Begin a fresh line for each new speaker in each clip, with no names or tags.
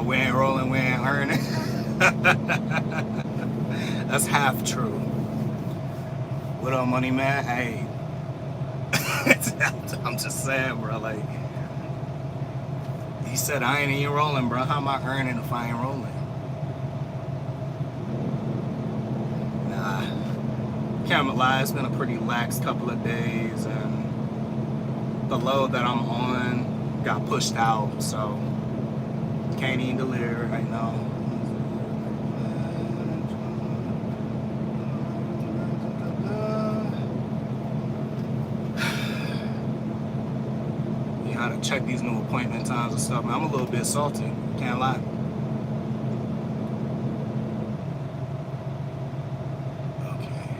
we ain't rolling, we ain't earning. That's half true. What up, money man? Hey, I'm just saying, bro. Like, he said I ain't even rolling, bro. How am I earning if I ain't rolling? Nah, can't lie. It's been a pretty lax couple of days, and the load that I'm on got pushed out, so can't even deliver right now. You gotta check these new appointment times and stuff, man. I'm a little bit salty, can't lie. Okay.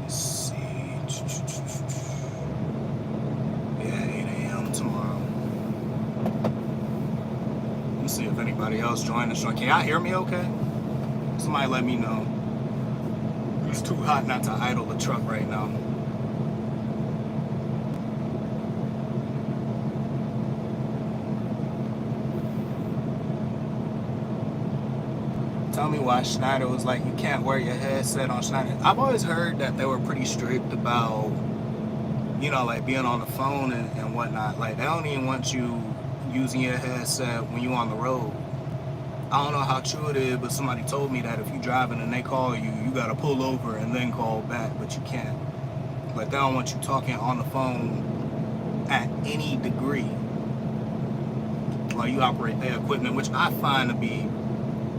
Let's see. Yeah, 8 a.m. tomorrow. Let me see if anybody else joined the show. Can y'all hear me okay? Somebody let me know. It's too hot not to idle the truck right now. Tell me why Schneider was like, you can't wear your headset on Schneider. I've always heard that they were pretty strict about, like being on the phone and whatnot. Like, they don't even want you using your headset when you're on the road. I don't know how true it is, but somebody told me that if you're driving and they call you, you gotta pull over and then call back, but you can't. Like, they don't want you talking on the phone at any degree while you operate their equipment, which I find to be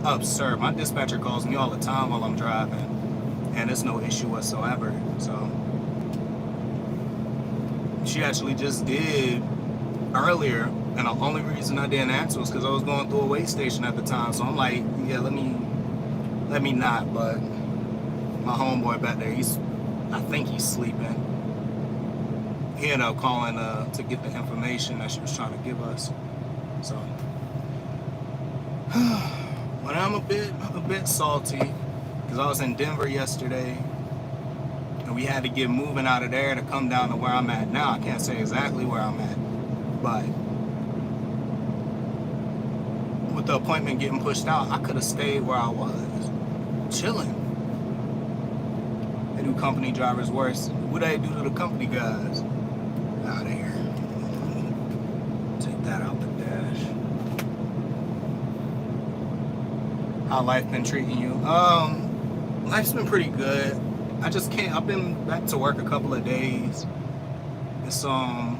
absurd. My dispatcher calls me all the time while I'm driving, and it's no issue whatsoever. So she actually just did earlier, and the only reason I didn't answer was because I was going through a weigh station at the time. So I'm like, yeah, let me not. But my homeboy back there, I think he's sleeping. He ended up calling to get the information that she was trying to give us. So, but I'm a bit salty because I was in Denver yesterday, and we had to get moving out of there to come down to where I'm at now. I can't say exactly where I'm at, but with the appointment getting pushed out, I could have stayed where I was, chilling. They do company drivers worse. What they do to the company guys? Out of here. Take that out the dash. How life been treating you? Life's been pretty good. I just can't. I've been back to work a couple of days. It's Let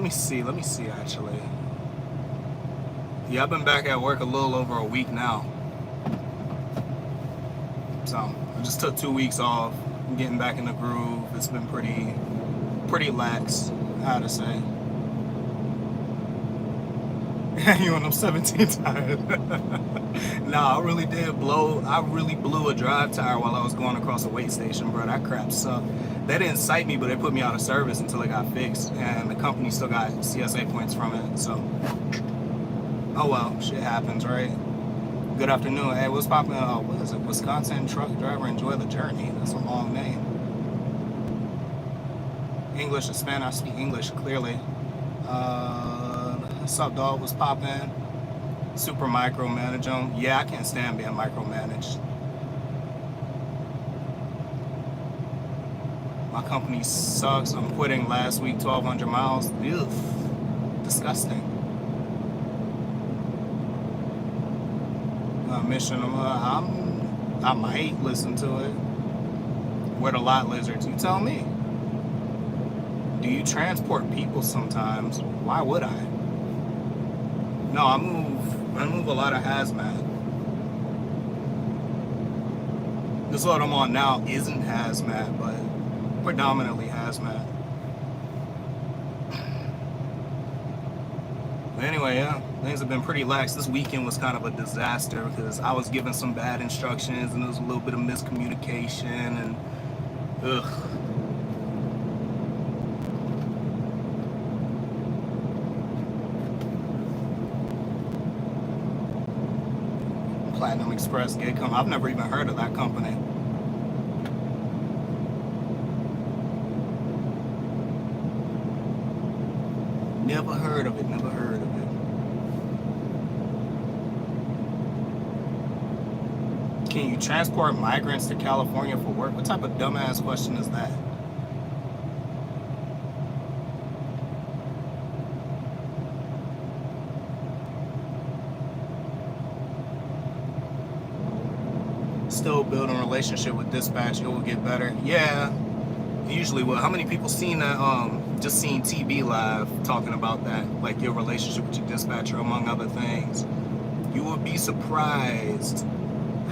me see actually. Yeah, I've been back at work a little over a week now. So I just took 2 weeks off. I'm getting back in the groove. It's been pretty lax, I had to say. You on them 17 tires. Nah, I really blew a drive tire while I was going across a weigh station, bro. That crap sucked. They didn't cite me, but they put me out of service until it got fixed, and the company still got CSA points from it, so. Oh well, shit happens, right? Good afternoon. Hey, what's poppin'? What is it? Wisconsin truck driver, enjoy the journey. That's a long name. English or Spanish? I speak English clearly. What's up, dog? What's poppin'? Super micromanage them. Yeah, I can't stand being micromanaged. My company sucks. I'm quitting last week, 1,200 miles. Ew, disgusting. Mission. I might listen to it. Where the lot lizards? You tell me. Do you transport people sometimes? Why would I? No, I move a lot of hazmat. This load I'm on now isn't hazmat, but predominantly hazmat. But anyway, yeah, things have been pretty lax. This weekend was kind of a disaster because I was given some bad instructions and there was a little bit of miscommunication and ugh. Platinum Express gig company. I've never even heard of that company. Never heard of it. Never heard of it. Can you transport migrants to California for work? What type of dumbass question is that? Still building a relationship with dispatch, it will get better. Yeah, usually will. How many people seen that? Just seen TB live talking about that, like your relationship with your dispatcher, among other things. You would be surprised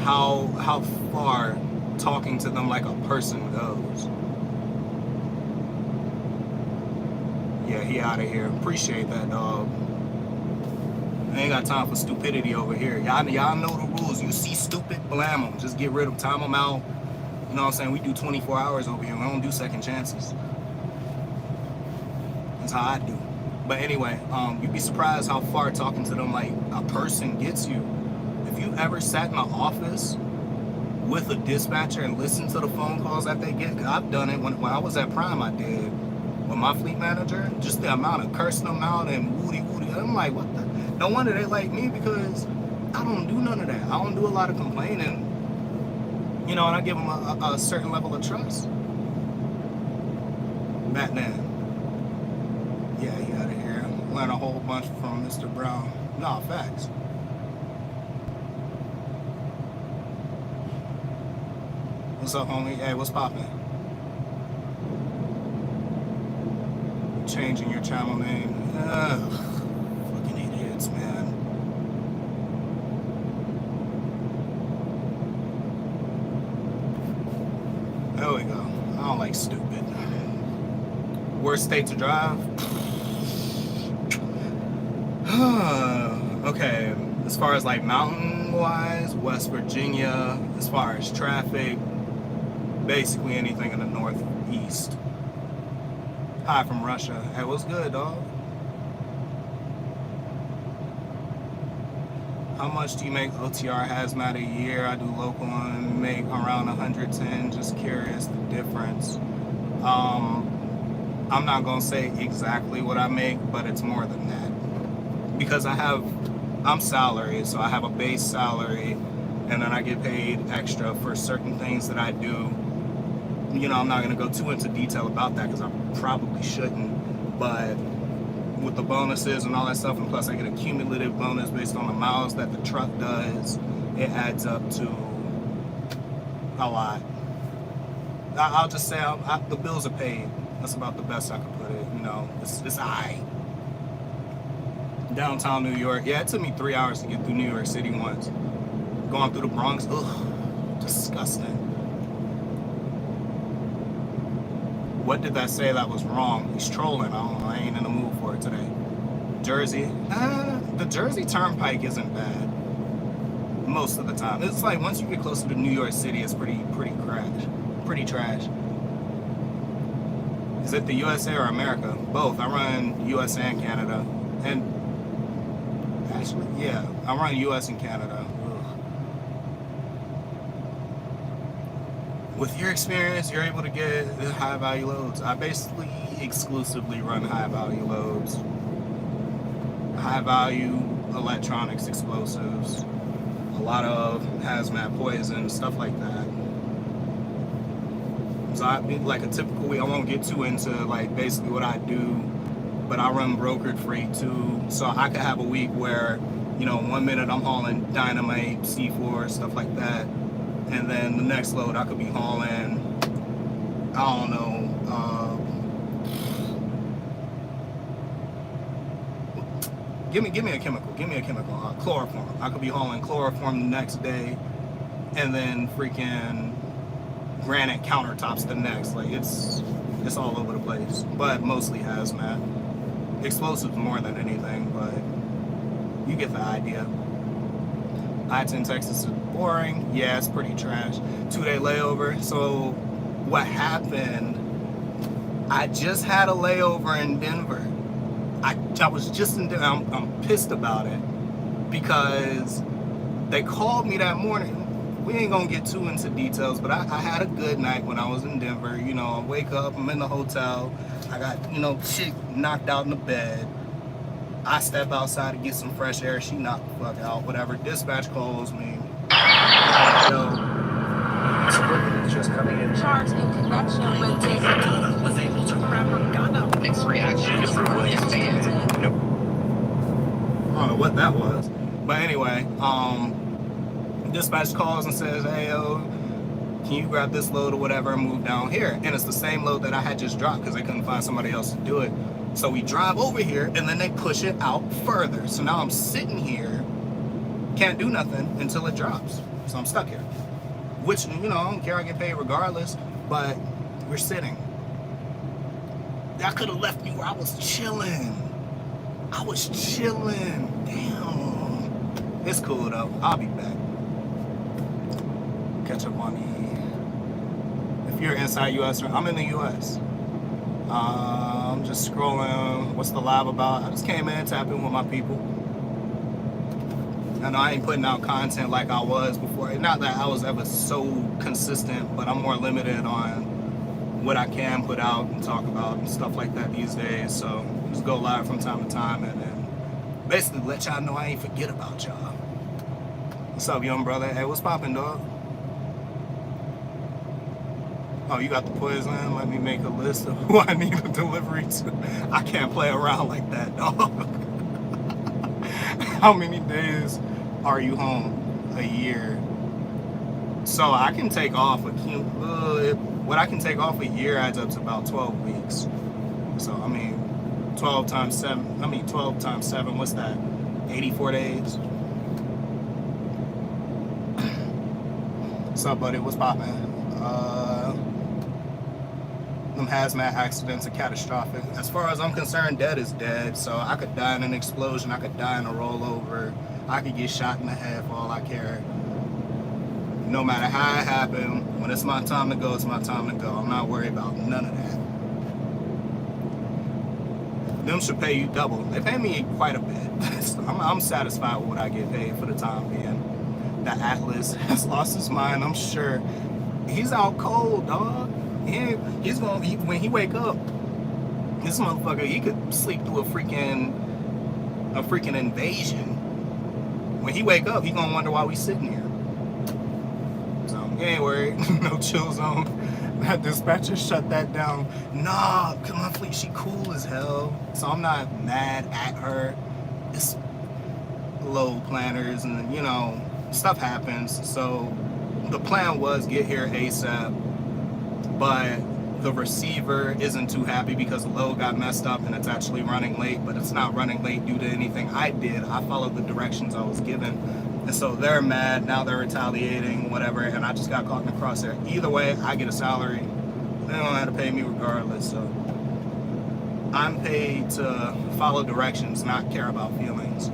how far talking to them like a person goes. Yeah, he out of here. Appreciate that, dog. I ain't got time for stupidity over here. Y'all know the rules. You see stupid, blam them. Just get rid of them, time them out. You know what I'm saying? We do 24 hours over here. We don't do second chances. That's how I do. But anyway, you'd be surprised how far talking to them like a person gets you. If you ever sat in an office with a dispatcher and listened to the phone calls that they get, 'cause I've done it when I was at Prime, I did. With my fleet manager, just the amount of cursing them out and woody. I'm like, what the? No wonder they like me, because I don't do none of that. I don't do a lot of complaining, you know, and I give them a certain level of trust. Batman. Yeah, he out of here. Learn a whole bunch from Mr. Brown. Nah, facts. What's up, homie? Hey, what's poppin'? Changing your channel name. Ugh. Fucking idiots, man. There we go. I don't like stupid. Worst state to drive? Okay, as far as like mountain wise, West Virginia. As far as traffic, basically anything in the northeast. Hi from Russia. Hey, what's good, dog? How much do you make OTR Hazmat a year? I do local and make around 110. Just curious the difference. I'm not gonna say exactly what I make, but it's more than that. Because I'm salaried, so I have a base salary, and then I get paid extra for certain things that I do. You know, I'm not gonna go too into detail about that because I probably shouldn't, but with the bonuses and all that stuff, and plus I get a cumulative bonus based on the miles that the truck does, it adds up to a lot. I'll just say the bills are paid. That's about the best I could put it. You know, it's alright. Downtown New York. Yeah, it took me 3 hours to get through New York City once. Going through the Bronx, ugh, disgusting. What did that say that was wrong? He's trolling. I ain't in the mood for it today. Jersey. The Jersey Turnpike isn't bad. Most of the time. It's like once you get closer to New York City, it's pretty trash. Is it the USA or America? Both. I run US and Canada. And actually, yeah, I run US and Canada. With your experience, you're able to get high value loads. I basically exclusively run high value loads. High value electronics, explosives, a lot of hazmat, poison, stuff like that. So I like a typical week. I won't get too into like basically what I do, but I run brokered freight too. So I could have a week where, you know, 1 minute I'm hauling dynamite, C4, stuff like that. And then the next load I could be hauling, I don't know, give me a chemical, chloroform. I could be hauling chloroform the next day, and then freaking granite countertops the next. Like it's all over the place, but mostly hazmat. Explosives more than anything, but you get the idea. I-10 Texas is boring. Yeah, it's pretty trash. 2-day layover. So what happened, I just had a layover in Denver. I was just in Denver. I'm pissed about it because they called me that morning. We ain't gonna get too into details, but I had a good night when I was in Denver. You know, I wake up, I'm in the hotel. I got, you know, shit knocked out in the bed. I step outside to get some fresh air. She knocked the fuck out. Whatever. Dispatch calls me. Yo,
Suburban is just coming in.
Charge in connection with this.
Was able to grab her gun up. Mixed reactions from Williams fan. Nope.
I don't know what that was. But anyway, dispatch calls and says, hey, yo, can you grab this load or whatever and move down here? And it's the same load that I had just dropped because they couldn't find somebody else to do it. So we drive over here and then they push it out further. So now I'm sitting here, can't do nothing until it drops. So I'm stuck here. Which, you know, I don't care, I get paid regardless, but we're sitting. I could have left me where I was chilling. Damn. It's cool though. I'll be back. Catch up on the. If you're inside US, I'm in the US. I'm just scrolling. What's the live about? I just came in, tapping with my people. I know I ain't putting out content like I was before. Not that I was ever so consistent, but I'm more limited on what I can put out and talk about and stuff like that these days. So just go live from time to time and then basically let y'all know I ain't forget about y'all. What's up, young brother? Hey, what's poppin', dog? Oh, you got the poison? Let me make a list of who I need a delivery to. I can't play around like that, dog. How many days are you home? A year. So I can take off what I can take off a year adds up to about 12 weeks. So I mean 12 times 7, what's that? 84 days. What's up, buddy? What's poppin'? Them hazmat accidents are catastrophic. As far as I'm concerned, dead is dead. So I could die in an explosion, I could die in a rollover, I could get shot in the head for all I care. No matter how it happened, when it's my time to go, it's my time to go. I'm not worried about none of that. Them should pay you double. They pay me quite a bit. So I'm satisfied with what I get paid for the time being. The Atlas has lost his mind, I'm sure. He's out cold, dog. He's gonna when he wake up, this motherfucker, he could sleep through a freaking invasion. When he wake up, he gonna wonder why we sitting here. So you ain't worried. No chill zone. That dispatcher shut that down. Nah, cause my fleet, she cool as hell. So I'm not mad at her. It's load planners and you know, stuff happens. So the plan was get here ASAP. But the receiver isn't too happy because the load got messed up and it's actually running late, but it's not running late due to anything I did. I followed the directions I was given. And so they're mad, now they're retaliating, whatever, and I just got caught in the crosshair. Either way, I get a salary. They don't have to pay me regardless, so I'm paid to follow directions, not care about feelings.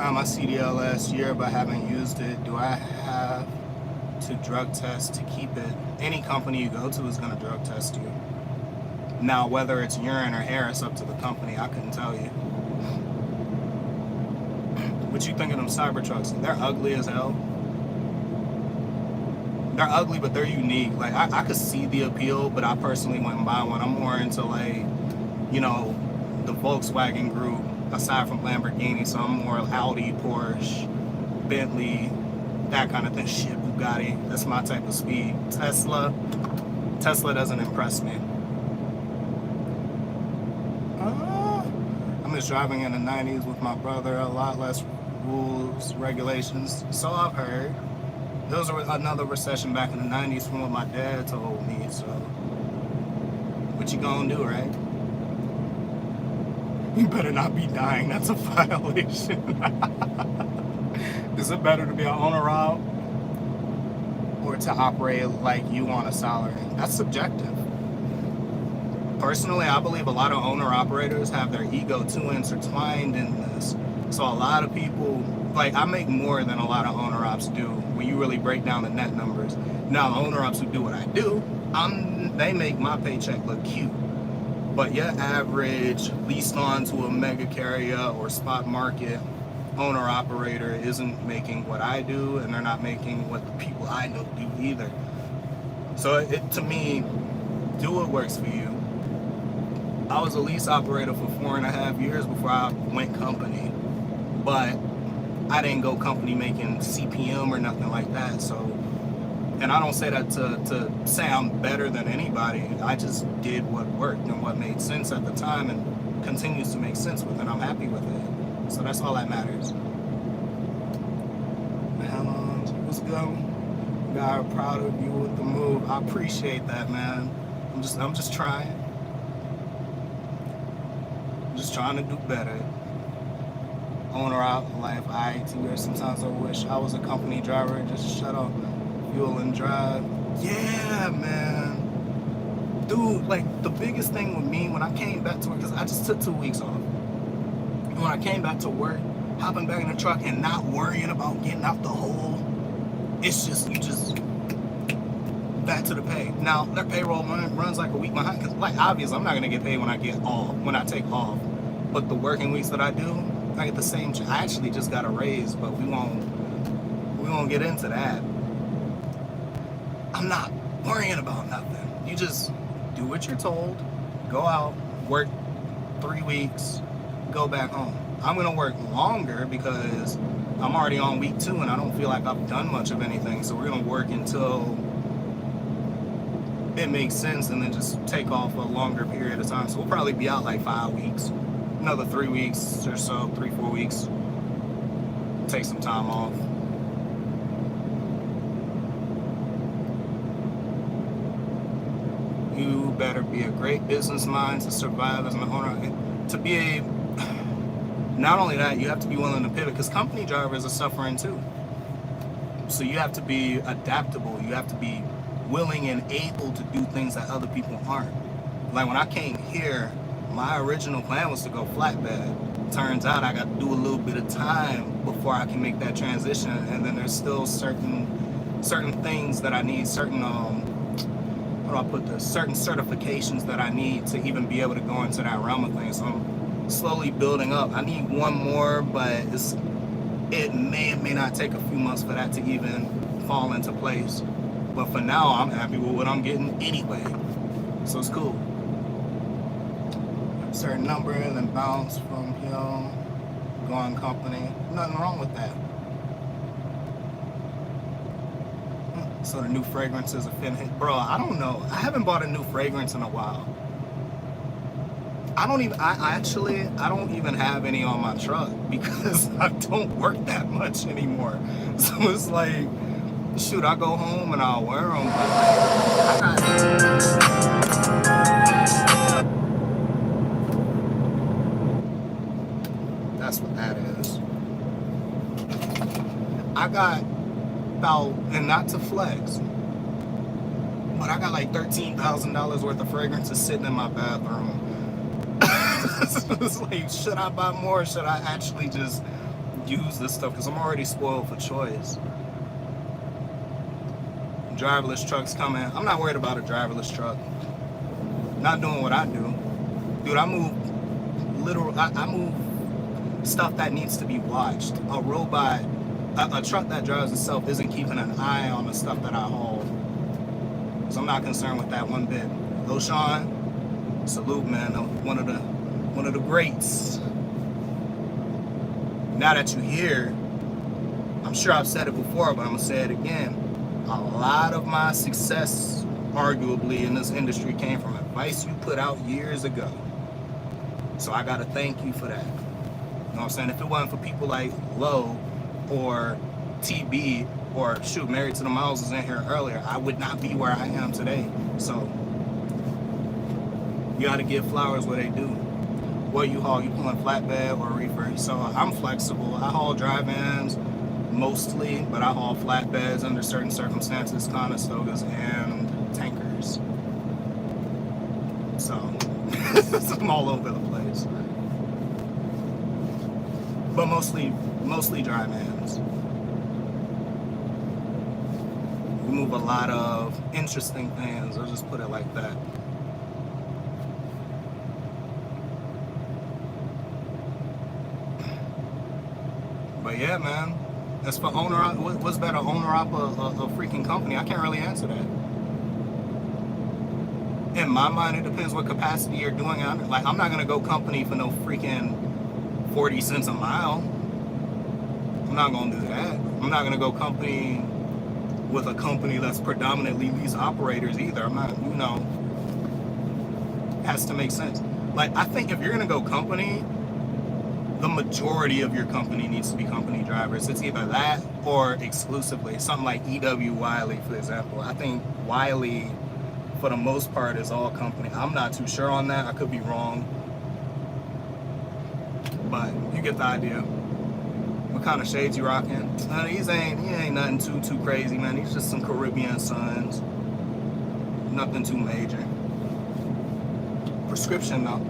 I had my CDL last year, but haven't used it. Do I have to drug test to keep it? Any company you go to is going to drug test you. Now, whether it's urine or hair, it's up to the company. I couldn't tell you. What you think of them Cybertrucks? They're ugly as hell. They're ugly, but they're unique. Like, I could see the appeal, but I personally wouldn't buy one. I'm more into, like, you know, the Volkswagen group, aside from Lamborghini. So I'm more Audi, Porsche, Bentley, that kind of thing. Shit, Bugatti. That's my type of speed. Tesla doesn't impress me. I miss driving in the 90s with my brother. A lot less rules, regulations. So I've heard. There was another recession back in the 90s from what my dad told me. So what you gonna do, right? You better not be dying. That's a violation. Is it better to be on a route or to operate like you on a salary? That's subjective. Personally, I believe a lot of owner-operators have their ego too intertwined in this. So a lot of people, like, I make more than a lot of owner-ops do when you really break down the net numbers. Now, the owner-ops who do what I do, they make my paycheck look cute. But your average leased on to a mega carrier or spot market owner-operator isn't making what I do, and they're not making what the people I know do either. So to me, do what works for you. I was a lease operator for 4.5 years before I went company, but I didn't go company making CPM or nothing like that. So, and I don't say that to say I'm better than anybody. I just did what worked and what made sense at the time and continues to make sense with it. I'm happy with it. So that's all that matters. What's good? God, proud of you with the move. I appreciate that, man. I'm just trying. I'm just trying to do better. Owner out life, sometimes I wish I was a company driver, just shut off fuel and drive. Yeah, man. Dude, like the biggest thing with me when I came back to work, because I just took 2 weeks off. And when I came back to work, hopping back in the truck and not worrying about getting out the hole, it's just, you just back to the pay. Now, their payroll runs like a week behind, because like obviously I'm not gonna get paid when I take off. But the working weeks that I do, I get the same. I actually just got a raise, but we won't get into that. I'm not worrying about nothing. You just do what you're told, go out, work 3 weeks, go back home. I'm gonna work longer because I'm already on week 2 and I don't feel like I've done much of anything. So we're gonna work until it makes sense and then just take off a longer period of time. So we'll probably be out like 5 weeks. Another 3 weeks or so, 3-4 weeks. Take some time off. You better be a great business mind to survive as an owner. Not only that, you have to be willing to pivot, because company drivers are suffering too. So you have to be adaptable. You have to be willing and able to do things that other people aren't. Like when I came here, my original plan was to go flatbed. Turns out I got to do a little bit of time before I can make that transition, and then there's still certain things that I need, certain certain certifications that I need to even be able to go into that realm of things. So I'm slowly building up. I need one more, but it may or may not take a few months for that to even fall into place. But for now, I'm happy with what I'm getting anyway. So it's cool. Certain number and then bounce from here, going company. Nothing wrong with that. So the new fragrances are finna. Bro, I don't know. I haven't bought a new fragrance in a while. I don't even have any on my truck because I don't work that much anymore. So it's like, shoot, I go home and I'll wear them, but that's what that is. I got about, and not to flex, but I got like $13,000 worth of fragrances sitting in my bathroom. It's like, should I buy more? Or should I actually just use this stuff? Because I'm already spoiled for choice. Driverless trucks coming. I'm not worried about a driverless truck. Not doing what I do. Dude, I move I move stuff that needs to be watched. A robot, a truck that drives itself isn't keeping an eye on the stuff that I haul. So I'm not concerned with that one bit. Lil Sean, salute, man. One of the greats. Now that you're here, I'm sure I've said it before, but I'm gonna say it again. A lot of my success, arguably, in this industry came from advice you put out years ago. So I gotta thank you for that. You know what I'm saying? If it wasn't for people like Low or TB or shoot, Married to the Miles was in here earlier, I would not be where I am today. So you gotta give flowers where they do. What you haul, you pulling flatbed or reefer? So I'm flexible. I haul dry-vans mostly, but I haul flatbeds under certain circumstances, Conestogas and tankers. So I'm all over the place. But mostly dry vans. We move a lot of interesting things, I'll just put it like that. But yeah, man. As for owner, what's better, owner op a freaking company? I can't really answer that. in my mind, it depends what capacity you're doing it under. Like, I'm not gonna go company for no freaking 40 cents a mile. I'm not gonna do that. I'm not gonna go company with a company that's predominantly lease operators either. I'm not, it has to make sense. Like, I think if you're gonna go company, the majority of your company needs to be company drivers. It's either that or exclusively. Something like EW Wiley, for example. I think Wiley, for the most part, is all company. I'm not too sure on that. I could be wrong. But you get the idea. What kind of shades you rocking? He ain't nothing too crazy, man. He's just some Caribbean suns. Nothing too major. Prescription though.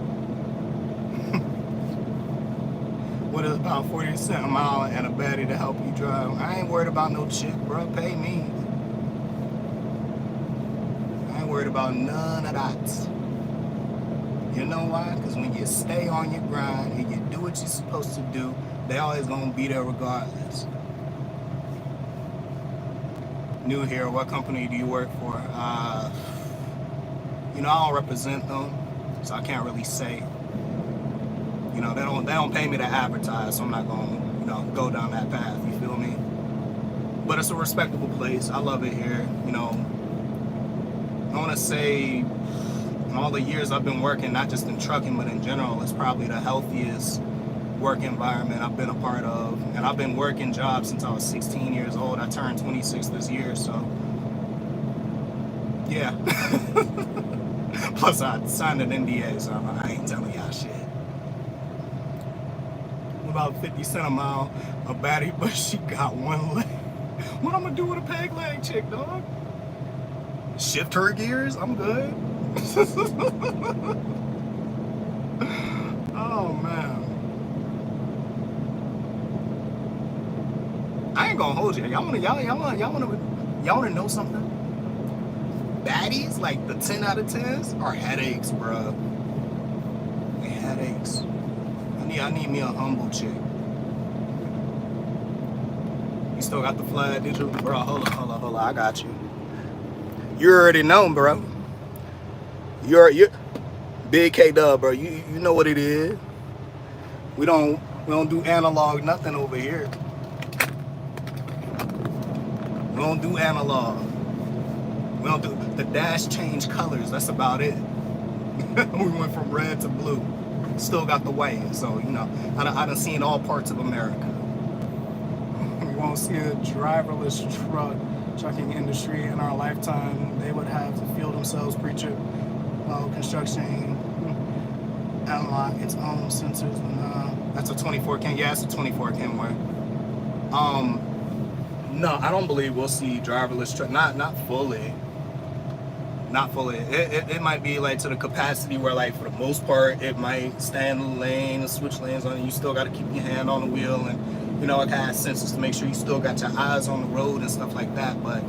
What is about 40 cents a mile and a baddie to help you drive? I ain't worried about no chick, bro. Pay me. I ain't worried about none of that. You know why? Because when you stay on your grind and you do what you're supposed to do, they always gonna be there regardless. New here, what company do you work for? I don't represent them, so I can't really say. They don't pay me to advertise, so I'm not gonna, go down that path. You feel me? But it's a respectable place. I love it here. I want to say, in all the years I've been working, not just in trucking, but in general, it's probably the healthiest work environment I've been a part of. And I've been working jobs since I was 16 years old. I turned 26 this year, so yeah. Plus, I signed an NDA, so I ain't telling y'all shit. About 50 cents a mile, a baddie, but she got one leg. What I'm gonna do with a peg leg chick, dog? Shift her gears? I'm good. Oh man, I ain't gonna hold you. Y'all wanna know something? Baddies, like the 10 out of 10s, are headaches, bro. They headaches. I need me a humble chick. You still got the flag, did you? Bro, hold on. I got you. You already know, bro. You're Big K Dub, bro. You know what it is. We don't do analog nothing over here. We don't do analog. We don't do the dash change colors. That's about it. We went from red to blue. Still got the white, so I done seen all parts of America. We won't see a driverless trucking industry in our lifetime. They would have to feel themselves preaching construction unlock its own sensors. That's a 24 Ken. Yeah, it's a 24 Ken way. No, I don't believe we'll see driverless truck. Not fully. Not fully. It might be like to the capacity where, like, for the most part, it might stand in the lane and switch lanes on it. You still got to keep your hand on the wheel, and it has sensors to make sure you still got your eyes on the road and stuff like that. But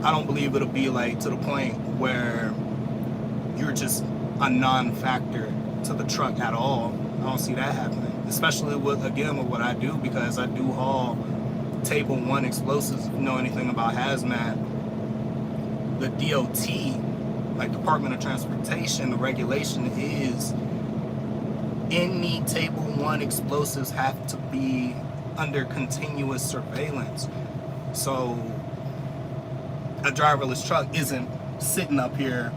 I don't believe it'll be like to the point where you're just a non-factor to the truck at all. I don't see that happening, especially with what I do, because I do haul Table 1 explosives. If you know anything about Hazmat, the DOT, like Department of Transportation, the regulation is any Table 1 explosives have to be under continuous surveillance. So a driverless truck isn't sitting up here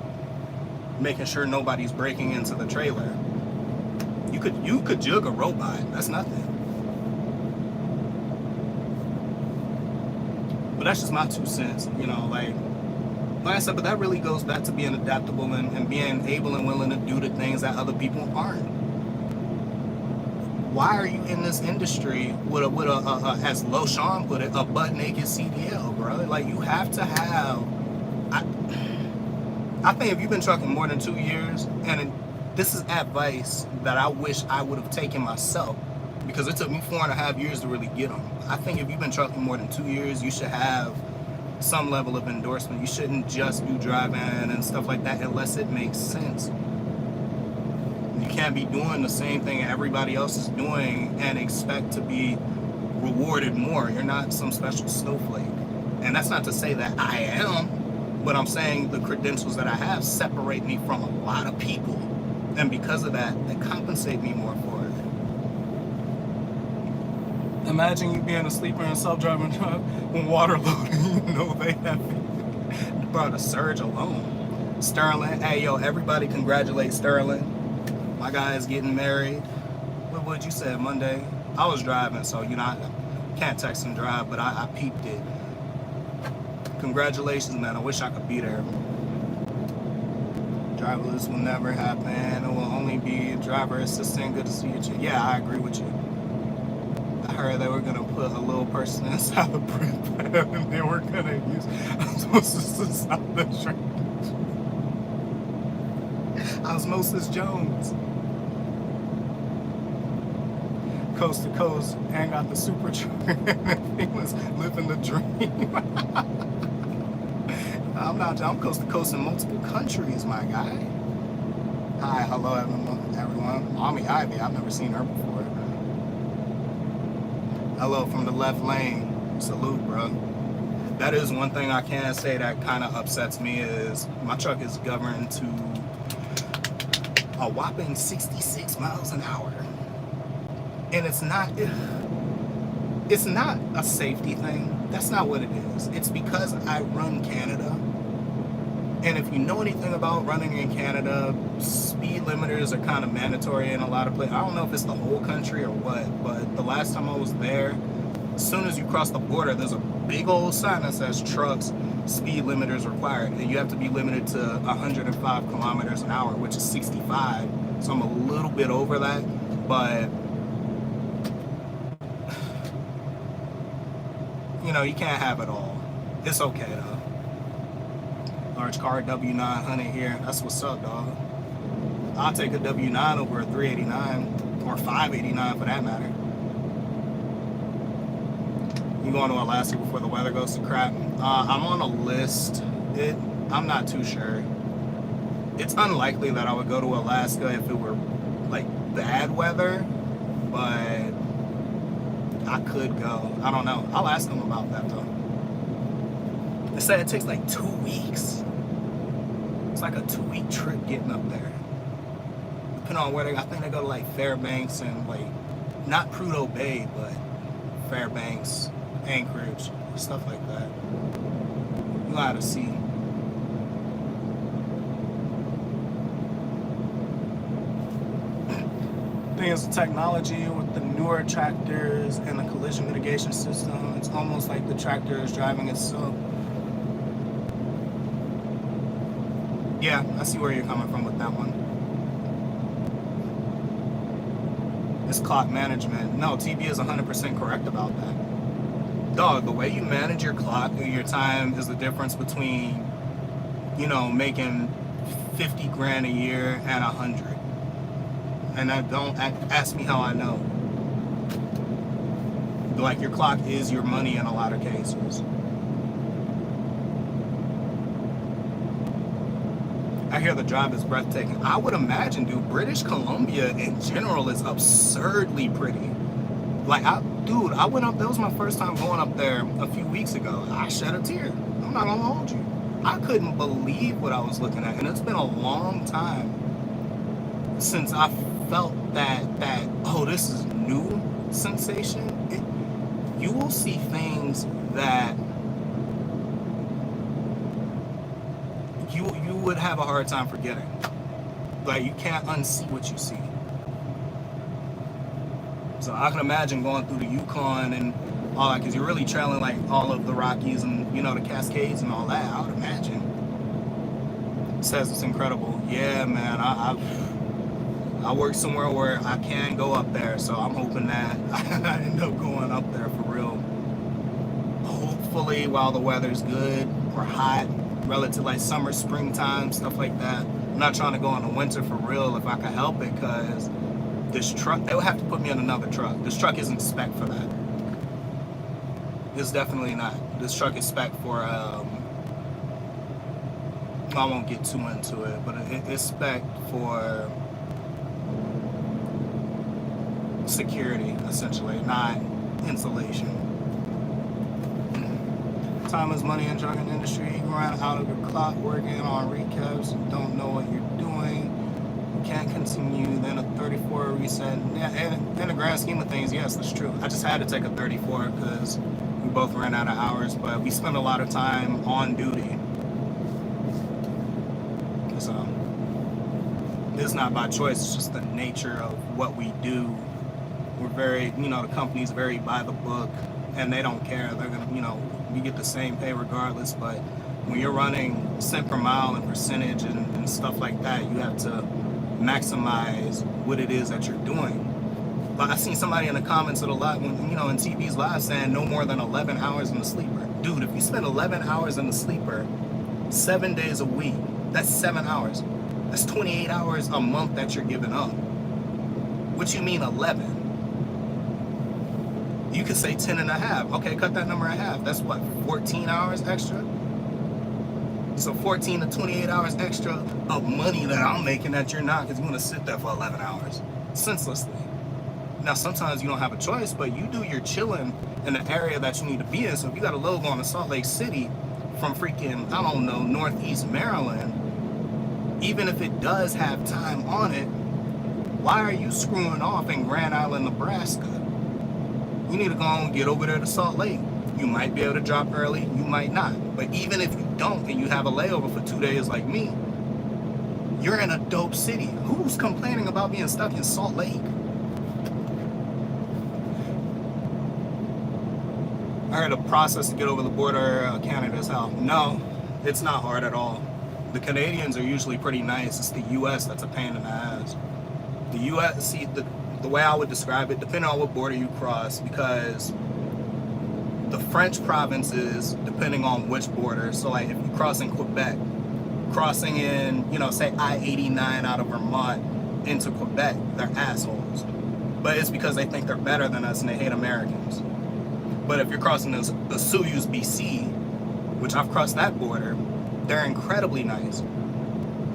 making sure nobody's breaking into the trailer. You could jug a robot. That's nothing. But that's just my 2 cents. Like I said, but that really goes back to being adaptable and being able and willing to do the things that other people aren't. Why are you in this industry with a as LoSean put it, a butt naked CDL, bro? Like, you have to have. I think if you've been trucking more than 2 years, and this is advice that I wish I would have taken myself, because it took me 4.5 years to really get them. I think if you've been trucking more than 2 years, you should have some level of endorsement. You shouldn't just do driving and stuff like that unless it makes sense. You can't be doing the same thing everybody else is doing and expect to be rewarded more. You're not some special snowflake. And that's not to say that I am, But I'm saying the credentials that I have separate me from a lot of people. And because of that, they compensate me more for it. Imagine you being a sleeper in a self-driving truck when water loading, you know they have brought a surge alone. Sterling, hey yo, everybody congratulate Sterling. My guy is getting married. What would you say, Monday? I was driving, so you know I can't text and drive, but I peeped it. Congratulations, man. I wish I could be there. Driverless will never happen. It will only be driver assistant. Good to see you. Yeah, I agree with you. I heard they were gonna put a little person inside the print pad and they were gonna use osmosis to stop the shrinkage. Osmosis Jones. Coast to coast and got the super truck. He was living the dream. I'm coast to coast in multiple countries, my guy. Hi, hello everyone. Mommy Ivy, I've never seen her before. Hello from the left lane. Salute, bro. That is one thing I can say that kind of upsets me is my truck is governed to a whopping 66 miles an hour. And it's not a safety thing. That's not what it is. It's because I run Canada. And if you know anything about running in Canada, speed limiters are kind of mandatory in a lot of places. I don't know if it's the whole country or what, but the last time I was there, as soon as you cross the border, there's a big old sign that says trucks, speed limiters required. And you have to be limited to 105 kilometers an hour, which is 65. So I'm a little bit over that, but you know, you can't have it all. It's okay though. Large car W900 here. That's what's up, dog. I'll take a W9 over a 389 or 589 for that matter. You going to Alaska before the weather goes to crap? I'm on a list. I'm not too sure. It's unlikely that I would go to Alaska if it were like bad weather, but I could go. I don't know. I'll ask them about that though. They say it takes like 2 weeks. It's like a 2-week trip getting up there. Depending on where they go. I think they go to like Fairbanks and like, not Prudhoe Bay, but Fairbanks, Anchorage, stuff like that. You gotta see. Thing is, the technology with the newer tractors and the collision mitigation system, it's almost like the tractor is driving itself. Yeah, I see where you're coming from with that one. It's clock management. No, TB is 100% correct about that. Dog, the way you manage your clock or your time is the difference between, you know, making 50 grand a year and 100. And I don't ask me how I know. Like, your clock is your money in a lot of cases. I hear the drive is breathtaking. I would imagine, dude, British Columbia in general is absurdly pretty. Like, I went up, that was my first time going up there a few weeks ago. I shed a tear. I'm not gonna hold you. I couldn't believe what I was looking at. And it's been a long time since I felt that oh, this is new sensation. You will see things that you would have a hard time forgetting. Like, you can't unsee what you see. So I can imagine going through the Yukon and all that, because you're really trailing like all of the Rockies and, you know, the Cascades and all that. I would imagine. It says it's incredible. Yeah, man. I work somewhere where I can go up there, so I'm hoping that I end up going up there for real. Hopefully while the weather's good or hot, relative like summer, springtime, stuff like that. I'm not trying to go in the winter for real if I can help it, because this truck, they would have to put me in another truck. This truck isn't spec for that. It's definitely not. This truck is spec for, I won't get too into it, but it's spec for security, essentially, not insulation. Time is money in trucking industry. You run out of your clock working on recaps and don't know what you're doing. You can't continue. Then a 34 reset. Yeah, and in the grand scheme of things, yes, that's true. I just had to take a 34 because we both ran out of hours, but we spent a lot of time on duty. So it's not by choice. It's just the nature of what we do. We're very, the company's very by the book, and they don't care. They're gonna, we get the same pay regardless. But when you're running cent per mile and percentage and stuff like that, you have to maximize what it is that you're doing. But I seen somebody in the comments a lot when, in TV's live saying no more than 11 hours in the sleeper. Dude, if you spend 11 hours in the sleeper 7 days a week, that's 7 hours. That's 28 hours a month that you're giving up. What you mean 11? You could say 10 and a half. Okay, cut that number in half. That's what, 14 hours extra? So 14 to 28 hours extra of money that I'm making that you're not, because you're going to sit there for 11 hours senselessly. Now, sometimes you don't have a choice, but you do your chilling in the area that you need to be in. So if you got a logo on the Salt Lake City from freaking, I don't know, Northeast Maryland, even if it does have time on it, why are you screwing off in Grand Island, Nebraska? You need to go and get over there to Salt Lake. You might be able to drop early, you might not. But even if you don't and you have a layover for 2 days like me, you're in a dope city. Who's complaining about being stuck in Salt Lake? I heard the process to get over the border Canada is hell. No, it's not hard at all. The Canadians are usually pretty nice. It's the US that's a pain in the ass. The US, see, the way I would describe it, depending on what border you cross, because the French provinces, depending on which border, so like if you cross in Quebec, crossing in, say I-89 out of Vermont into Quebec, they're assholes. But it's because they think they're better than us and they hate Americans. But if you're crossing the Soyuz, BC, which I've crossed that border, they're incredibly nice.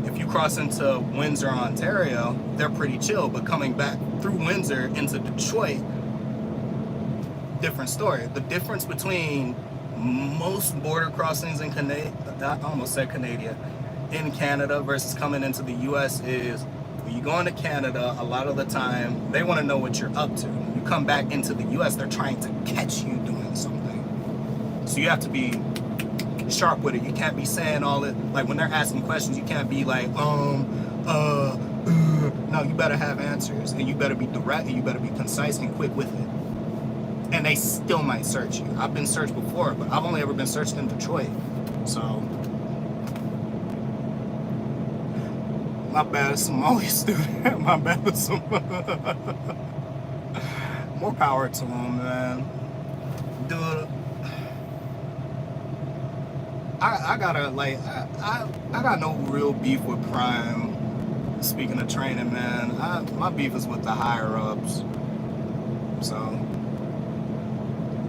If you cross into Windsor, Ontario, they're pretty chill. But coming back through Windsor into Detroit, different story. The difference between most border crossings in Canada, I almost said Canada, in Canada versus coming into the US is when you go into Canada, a lot of the time, they want to know what you're up to. You come back into the US, they're trying to catch you doing something. So you have to be sharp with it. You can't be saying all it, like when they're asking questions, you can't be like, no, you better have answers, and you better be direct, and you better be concise and quick with it. And they still might search you. I've been searched before, but I've only ever been searched in Detroit. So, my bad, Somali student. My bad, more power to him, man. Dude, I gotta, like, I got no real beef with Prime. Speaking of training, man, my beef is with the higher ups. So,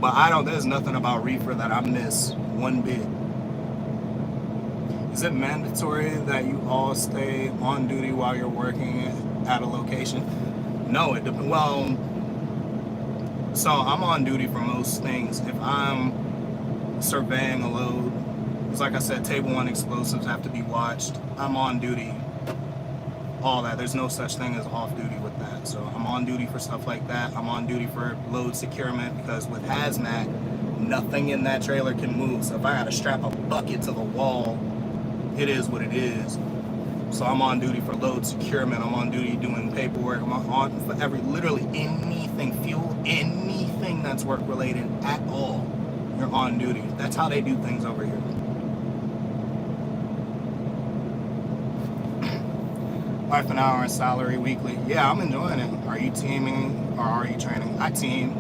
but there's nothing about reefer that I miss one bit. Is it mandatory that you all stay on duty while you're working at a location? No, it depends. Well, so I'm on duty for most things. If I'm surveying a load, it's like I said, table 1 explosives have to be watched. I'm on duty. All that. There's no such thing as off duty with that. So I'm on duty for stuff like that. I'm on duty for load securement because with Hazmat, nothing in that trailer can move. So if I gotta strap a bucket to the wall, it is what it is. So I'm on duty for load securement. I'm on duty doing paperwork. I'm on for literally anything, fuel, anything that's work related at all. You're on duty. That's how they do things over here. Life an hour and salary weekly. Yeah, I'm enjoying it. Are you teaming or are you training? I team.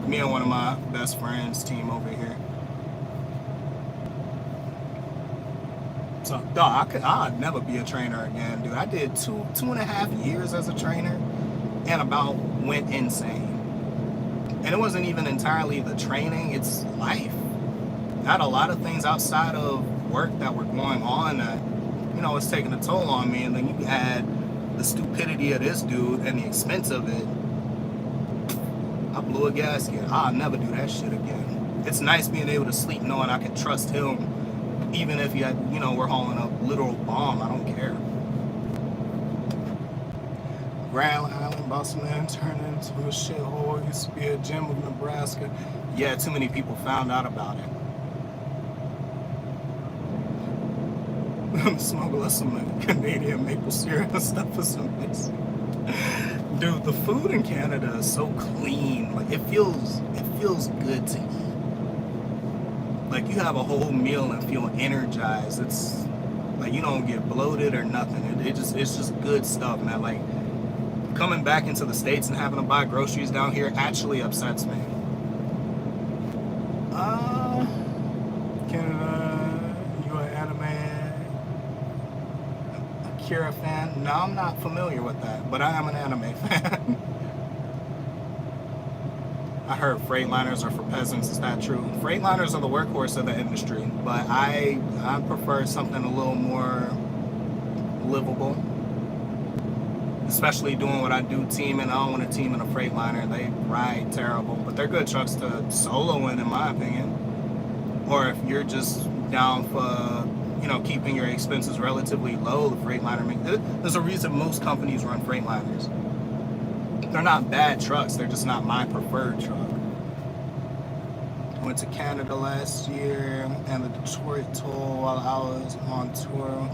Me and one of my best friends team over here. So, dog, I'd never be a trainer again, dude. I did two and a half years as a trainer and about went insane. And it wasn't even entirely the training, it's life. I had a lot of things outside of work that were going on that, it's taking a toll on me. And then you add the stupidity of this dude and the expense of it. I blew a gasket. I'll never do that shit again. it's nice being able to sleep knowing I can trust him, even if you had, we're hauling a literal bomb. I don't care. Grand Island, Boston turned into a shithole. It used to be a gem of Nebraska. Yeah, too many people found out about it. Smuggle us some Canadian maple syrup and stuff for some mix. Dude, the food in Canada is so clean. Like it feels good to eat. Like you have a whole meal and feel energized. It's like you don't get bloated or nothing. It's just good stuff, man. Like coming back into the States and having to buy groceries down here actually upsets me. Canada, you an anime Akira fan? No, I'm not familiar with that, but I am an anime fan. I heard Freightliners are for peasants. Is that true? Freightliners are the workhorse of the industry, but I prefer something a little more livable. Especially doing what I do, teaming. I don't want to team in a Freightliner. They ride terrible, but they're good trucks to solo in my opinion. Or if you're just down for, keeping your expenses relatively low, the Freightliner. There's a reason most companies run Freightliners. They're not bad trucks. They're just not my preferred truck. I went to Canada last year and the Detroit toll while I was on tour.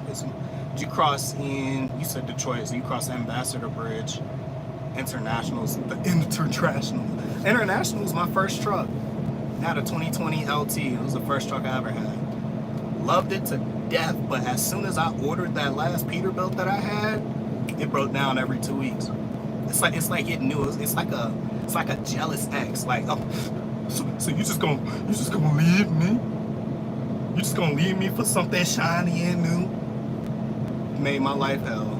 Did you cross in, you said Detroit, so you crossed Ambassador Bridge. International's my first truck. I had a 2020 LT. It was the first truck I ever had. Loved it to death, but as soon as I ordered that last Peterbilt that I had, it broke down every 2 weeks. It's like it knew. It's like a jealous ex. Like, oh, so you just gonna leave me? You just gonna leave me for something shiny and new? Made my life hell.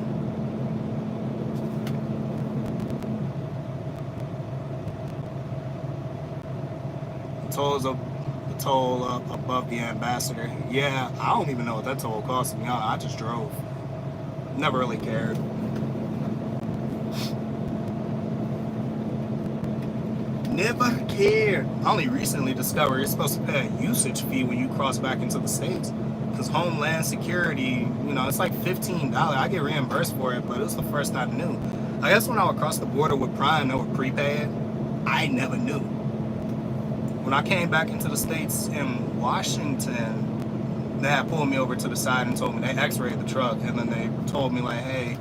The toll above the Ambassador. Yeah, I don't even know what that toll cost, to be honest. I just drove. Never really cared. Never cared. I only recently discovered you're supposed to pay a usage fee when you cross back into the States. Because Homeland Security, it's like $15. I get reimbursed for it, but it was the first I knew. I guess when I would cross the border with Prime, they were prepaid. I never knew. When I came back into the States in Washington, they had pulled me over to the side and told me, they x-rayed the truck, and then they told me like, hey,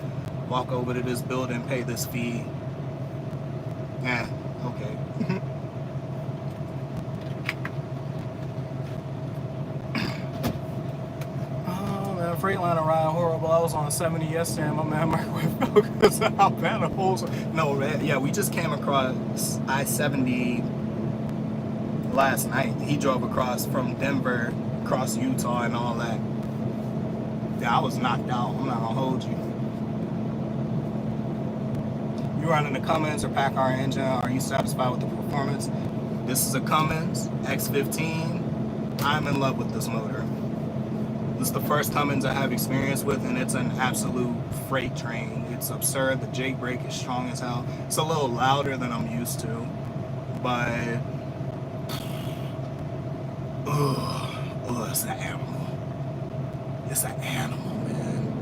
walk over to this building, pay this fee. Yeah, okay. Freightliner ride horrible. I was on 70 yesterday and my man microwave fell because of how bad the holes were. No, yeah, we just came across I-70 last night. He drove across from Denver, across Utah and all that. Yeah, I was knocked out. I'm not gonna hold you. You running the Cummins or PACCAR engine? Are you satisfied with the performance? This is a Cummins X15. I'm in love with this motor. This is the first Cummins I have experience with, and it's an absolute freight train. It's absurd. The Jake brake is strong as hell. It's a little louder than I'm used to, but it's an animal. It's an animal, man.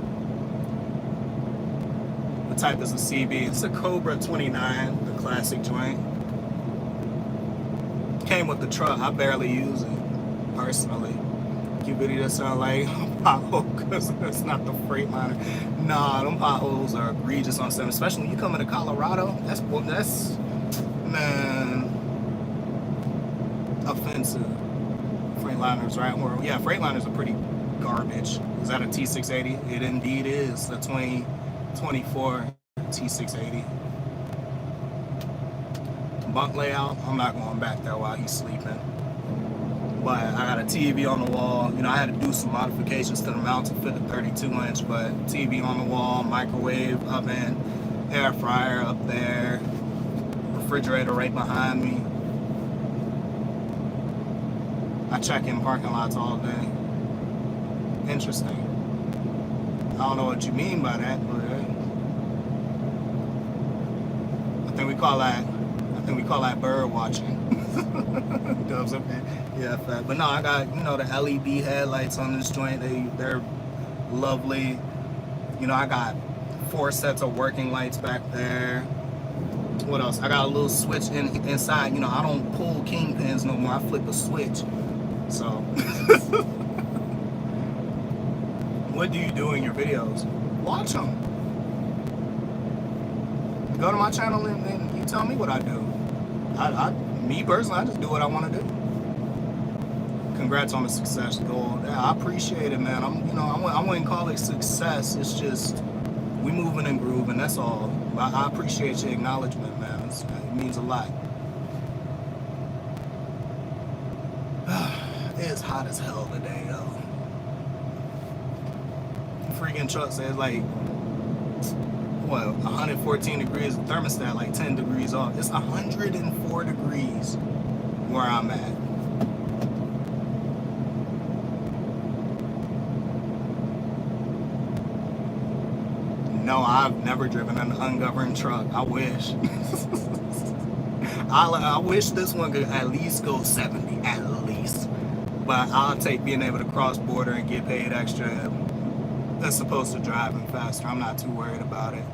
The type is a CB. It's a Cobra 29, the classic joint. Came with the truck. I barely use it personally. You video that sound like a pothole because it's not the Freightliner. Nah, them potholes are egregious on 7, especially when you come into Colorado. That's man, offensive. Freightliners, right? Yeah, Freightliners are pretty garbage. Is that a T680? It indeed is the 2024 T680. Bunk layout. I'm not going back there while he's sleeping. But I got a TV on the wall. I had to do some modifications to the mount to fit a 32-inch, but TV on the wall, microwave, oven, air fryer up there, refrigerator right behind me. I check in parking lots all day. Interesting. I don't know what you mean by that, but I think we call that bird watching. Dubs, okay. Yeah, fat. But no, I got, the LED headlights on this joint. They're lovely. I got 4 sets of working lights back there. What else? I got a little switch inside. I don't pull kingpins no more. I flip a switch. So, what do you do in your videos? Watch them. Go to my channel and you tell me what I do. Me personally, I just do what I want to do. Congrats on the success goal. Yeah, I appreciate it, man. I wouldn't call it success. It's just we moving and grooving. That's all. I appreciate your acknowledgement, man. It means a lot. It's hot as hell today, though. Freaking truck says like 114 degrees. Thermostat like 10 degrees off. It's 104 degrees where I'm at. No, I've never driven an ungoverned truck. I wish. I wish this one could at least go 70, at least. But I'll take being able to cross border and get paid extra as opposed to driving faster. I'm not too worried about it.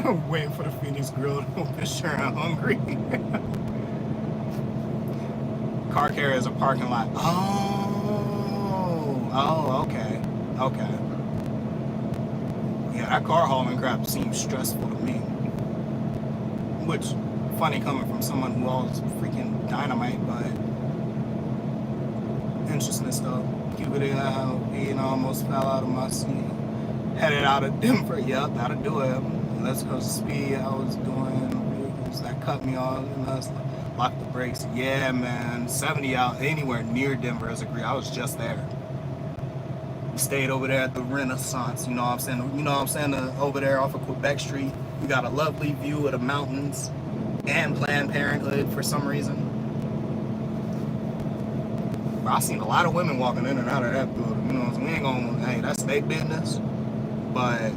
I'm waiting for the Phoenix Grill to open. Sure, I'm hungry. Car carrier is a parking lot. Oh, okay. Okay. Yeah, that car hauling crap seems stressful to me. Which, funny coming from someone who hauls freaking dynamite, but interesting stuff. Cupid almost fell out of my seat. Headed out of Denver. Yep, that'll do it. Let's go speed. I was doing vehicles that cut me off and let's lock the brakes. Yeah, man. 70 out anywhere near Denver is a great. I was just there. Stayed over there at the Renaissance, you know what I'm saying? Over there off of Quebec Street. We got a lovely view of the mountains and Planned Parenthood for some reason. But I seen a lot of women walking in and out of that building. We ain't gonna, hey, that's their business. But,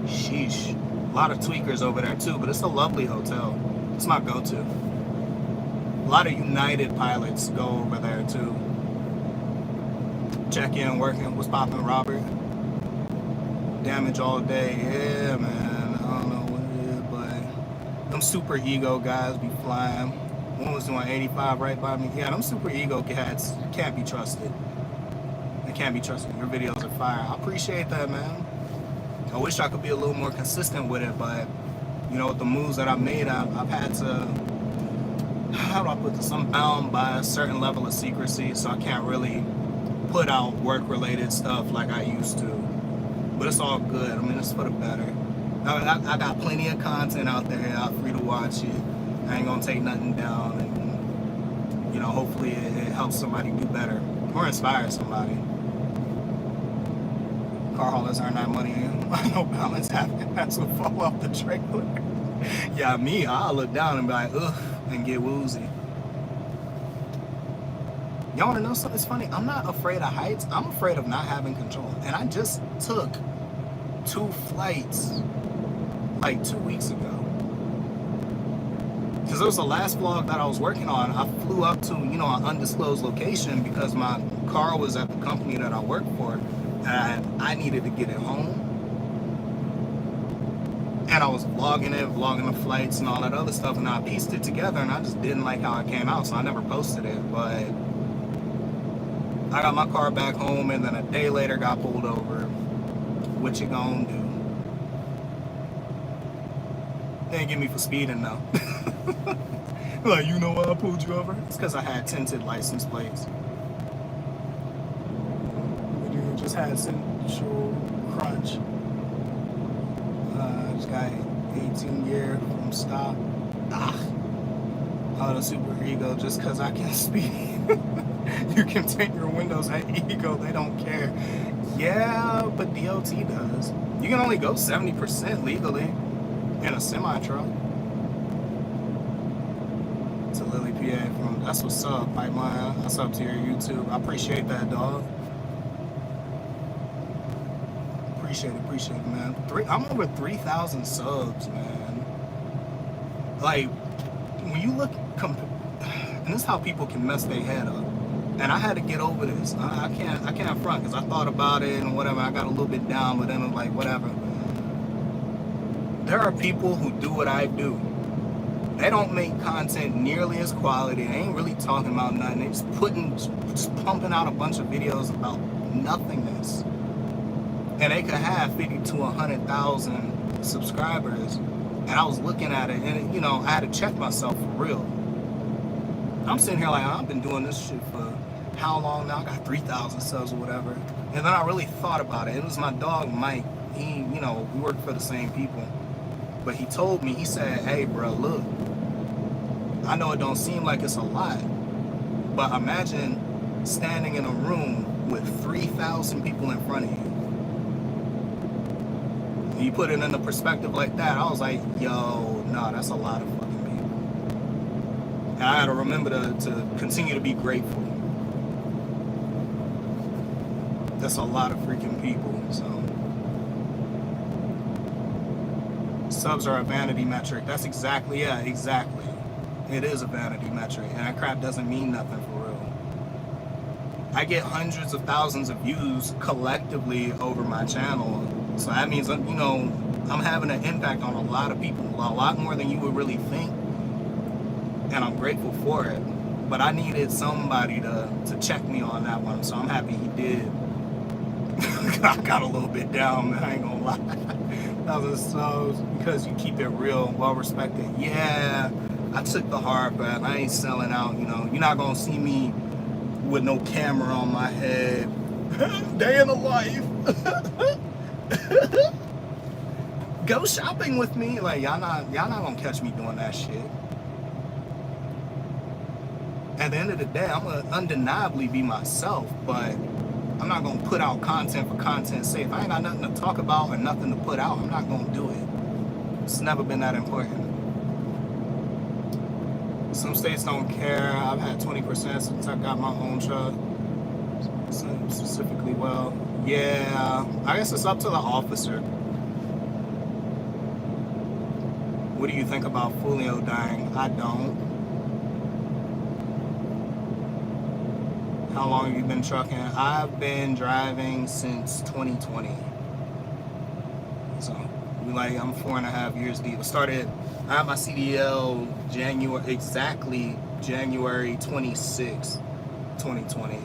sheesh. A lot of tweakers over there too, but it's a lovely hotel. It's my go-to. A lot of United pilots go over there too. Check in, working. What's poppin', Robert? Damage all day. Yeah, man. I don't know what it is, but them super ego guys be flying. One was doing 85 right by me. Yeah, them super ego cats can't be trusted. They can't be trusted. Your videos are fire. I appreciate that, man. I wish I could be a little more consistent with it, but with the moves that I've made, I've had to, how do I put this? I'm bound by a certain level of secrecy, so I can't really put out work-related stuff like I used to. But it's all good. I mean, it's for the better. I got plenty of content out there. Y'all free to watch it. I ain't gonna take nothing down, and hopefully it helps somebody do better or inspire somebody. Car haulers earn that money. No balance has to fall off the trailer. Yeah, me, I'll look down and be like, ugh, and get woozy. Y'all wanna know something? It's funny. I'm not afraid of heights. I'm afraid of not having control. And I just took 2 flights like 2 weeks ago. Because it was the last vlog that I was working on. I flew up to, an undisclosed location because my car was at the company that I work for. And I needed to get it home. And I was vlogging the flights and all that other stuff. And I pieced it together and I just didn't like how it came out. So I never posted it. But I got my car back home and then a day later got pulled over. What you gonna do? They didn't get me for speeding though. Like, you know why I pulled you over? It's because I had tinted license plates. We just had central crunch. Just got 18 year from stop. Oh, the super ego just because I can speed. You can take your windows at ego, they don't care. Yeah, but DOT does. You can only go 70% legally in a semi-truck. To Lily PA from, that's what's up, Pipeline. That's up to your YouTube. I appreciate that, dog. Appreciate it, man. I'm over 3,000 subs, man. Like, when you look, and this is how people can mess their head up. And I had to get over this. I can't front, because I thought about it and whatever. I got a little bit down, but then I'm like, whatever. There are people who do what I do. They don't make content nearly as quality. They ain't really talking about nothing. They just pumping out a bunch of videos about nothingness. And they could have 50 to 100,000 subscribers. And I was looking at it, and you know, I had to check myself for real. I'm sitting here like, I've been doing this shit for how long now? I got 3,000 subs or whatever. And then I really thought about it. It was my dog Mike. He, you know, we work for the same people. But he told me, he said, hey bro, look, I know it don't seem like it's a lot, but imagine standing in a room with 3,000 people in front of you. You put it in a perspective like that, I was like, yo, no, that's a lot of fucking people. And I gotta remember to continue to be grateful. That's a lot of freaking people, so. Subs are a vanity metric. That's exactly, yeah, exactly. It is a vanity metric, and that crap doesn't mean nothing for real. I get hundreds of thousands of views collectively over my channel, so that means, you know, I'm having an impact on a lot of people, a lot more than you would really think, and I'm grateful for it. But I needed somebody to check me on that one, so I'm happy he did. I got a little bit down, man, I ain't gonna lie. That was so, because you keep it real, well respected. Yeah, I took the hard path. I ain't selling out, you know. You're not gonna see me with no camera on my head. Day in the life. Go shopping with me. Like, y'all not gonna catch me doing that shit. At the end of the day, I'm gonna undeniably be myself, but I'm not gonna put out content for content's sake. If I ain't got nothing to talk about or nothing to put out, I'm not gonna do it. It's never been that important. Some states don't care. I've had 20% since I got my own truck. Specifically, well, yeah, I guess it's up to the officer. What do you think about Julio dying? I don't. How long have you been trucking? I've been driving since 2020. So, I'm 4.5 years deep. I had my CDL January 26, 2020.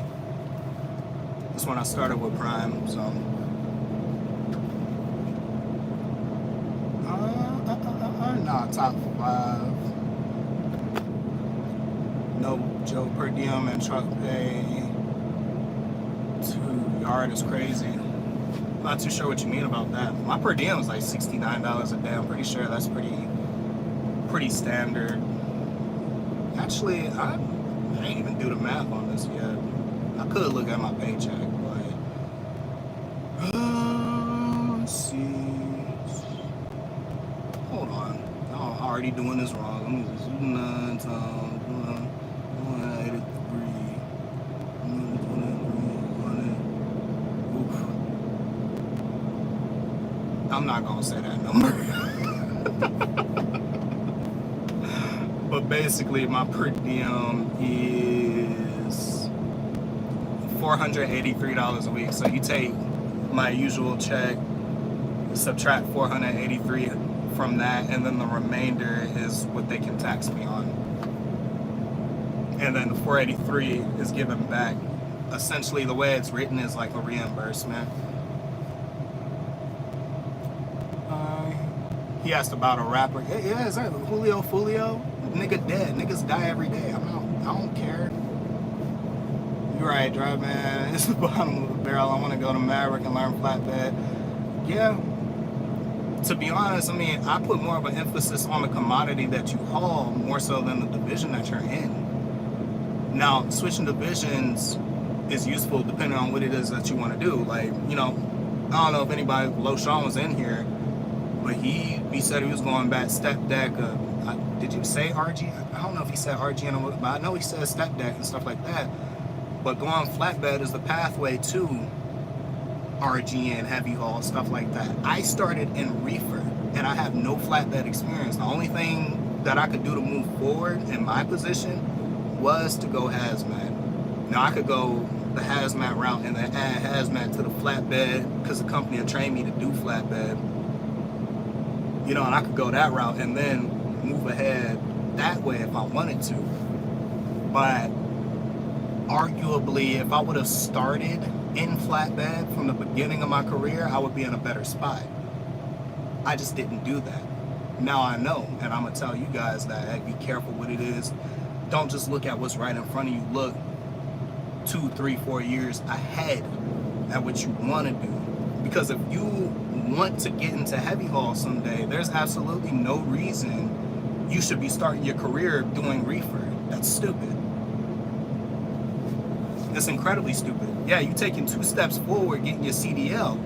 That's when I started with Prime, so. Nah, top 5. No Joe per diem and truck pay. 2 yard is crazy. I'm not too sure what you mean about that. My per diem is like $69 a day. I'm pretty sure that's pretty standard. Actually, I ain't even do the math on this yet. I could look at my paycheck, but let's see. Hold on. I'm already doing this wrong. I'm just 9 times 183. I'm not gonna say that number. But basically my per diem is $483 a week. So you take my usual check, subtract 483 from that, and then the remainder is what they can tax me on. And then the 483 is given back. Essentially the way it's written is like a reimbursement. He asked about a rapper. Yeah, is that Julio? Nigga dead. Niggas die every day. I don't care. You're right, drive man. It's the bottom of the barrel. I want to go to Maverick and learn flatbed. Yeah. To be honest, I mean, I put more of an emphasis on the commodity that you haul more so than the division that you're in. Now, switching divisions is useful depending on what it is that you want to do. Like, you know, I don't know if anybody, Loshawn was in here, but he said he was going back step deck. Did you say RG? I don't know if he said RG, but I know he said step deck and stuff like that. But going flatbed is the pathway to RGN, heavy haul, stuff like that. I started in reefer, and I have no flatbed experience. The only thing that I could do to move forward in my position was to go hazmat. Now I could go the hazmat route and then add hazmat to the flatbed because the company had trained me to do flatbed. You know, and I could go that route and then move ahead that way if I wanted to. But arguably, if I would have started in flatbed from the beginning of my career, I would be in a better spot. I just didn't do that. Now I know, and I'm gonna tell you guys that, hey, be careful what it is. Don't just look at what's right in front of you. Look 2, 3, 4 years ahead at what you want to do. Because if you want to get into heavy haul someday, there's absolutely no reason you should be starting your career doing reefer. That's stupid. It's incredibly stupid. Yeah, you taking 2 steps forward, getting your CDL.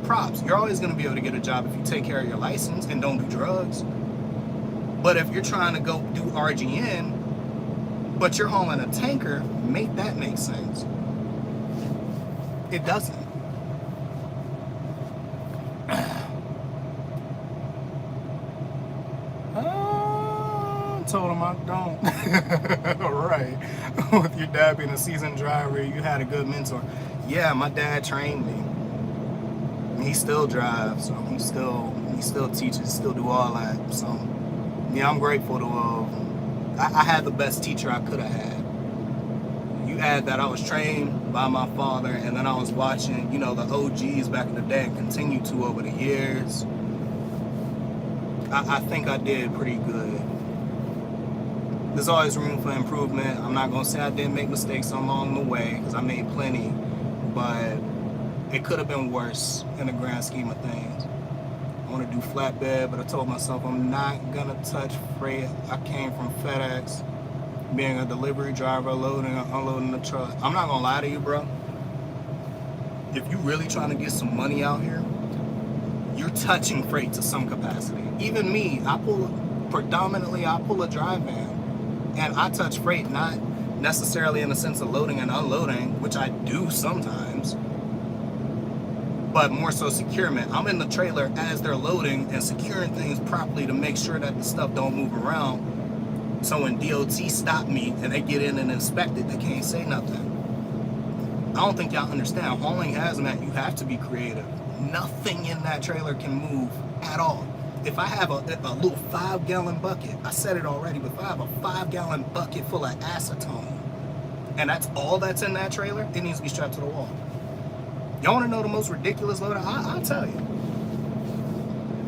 Props. You're always going to be able to get a job if you take care of your license and don't do drugs. But if you're trying to go do RGN, but you're hauling a tanker, make that make sense. It doesn't. Told him I don't. Right. With your dad being a seasoned driver, you had a good mentor. Yeah, my dad trained me. He still drives, so he still teaches, still do all that. So yeah, I'm grateful to I had the best teacher I could have had. You add that I was trained by my father, and then I was watching, you know, the OGs back in the day and continue to over the years. I think I did pretty good. There's always room for improvement. I'm not gonna say I didn't make mistakes along the way, because I made plenty, but it could have been worse in the grand scheme of things. I want to do flatbed, but I told myself I'm not gonna touch freight. I came from FedEx, being a delivery driver, loading and unloading the truck. I'm not gonna lie to you, bro. If you really trying to get some money out here, you're touching freight to some capacity. Even me, I pull a dry van. And I touch freight, not necessarily in the sense of loading and unloading, which I do sometimes, but more so securement. I'm in the trailer as they're loading and securing things properly to make sure that the stuff don't move around. So when DOT stop me and they get in and inspect it, they can't say nothing. I don't think y'all understand. Hauling hazmat, you have to be creative. Nothing in that trailer can move at all. If I have a little 5-gallon bucket, I said it already, but if I have a 5-gallon bucket full of acetone, and that's all that's in that trailer, it needs to be strapped to the wall. Y'all want to know the most ridiculous load? I'll tell you.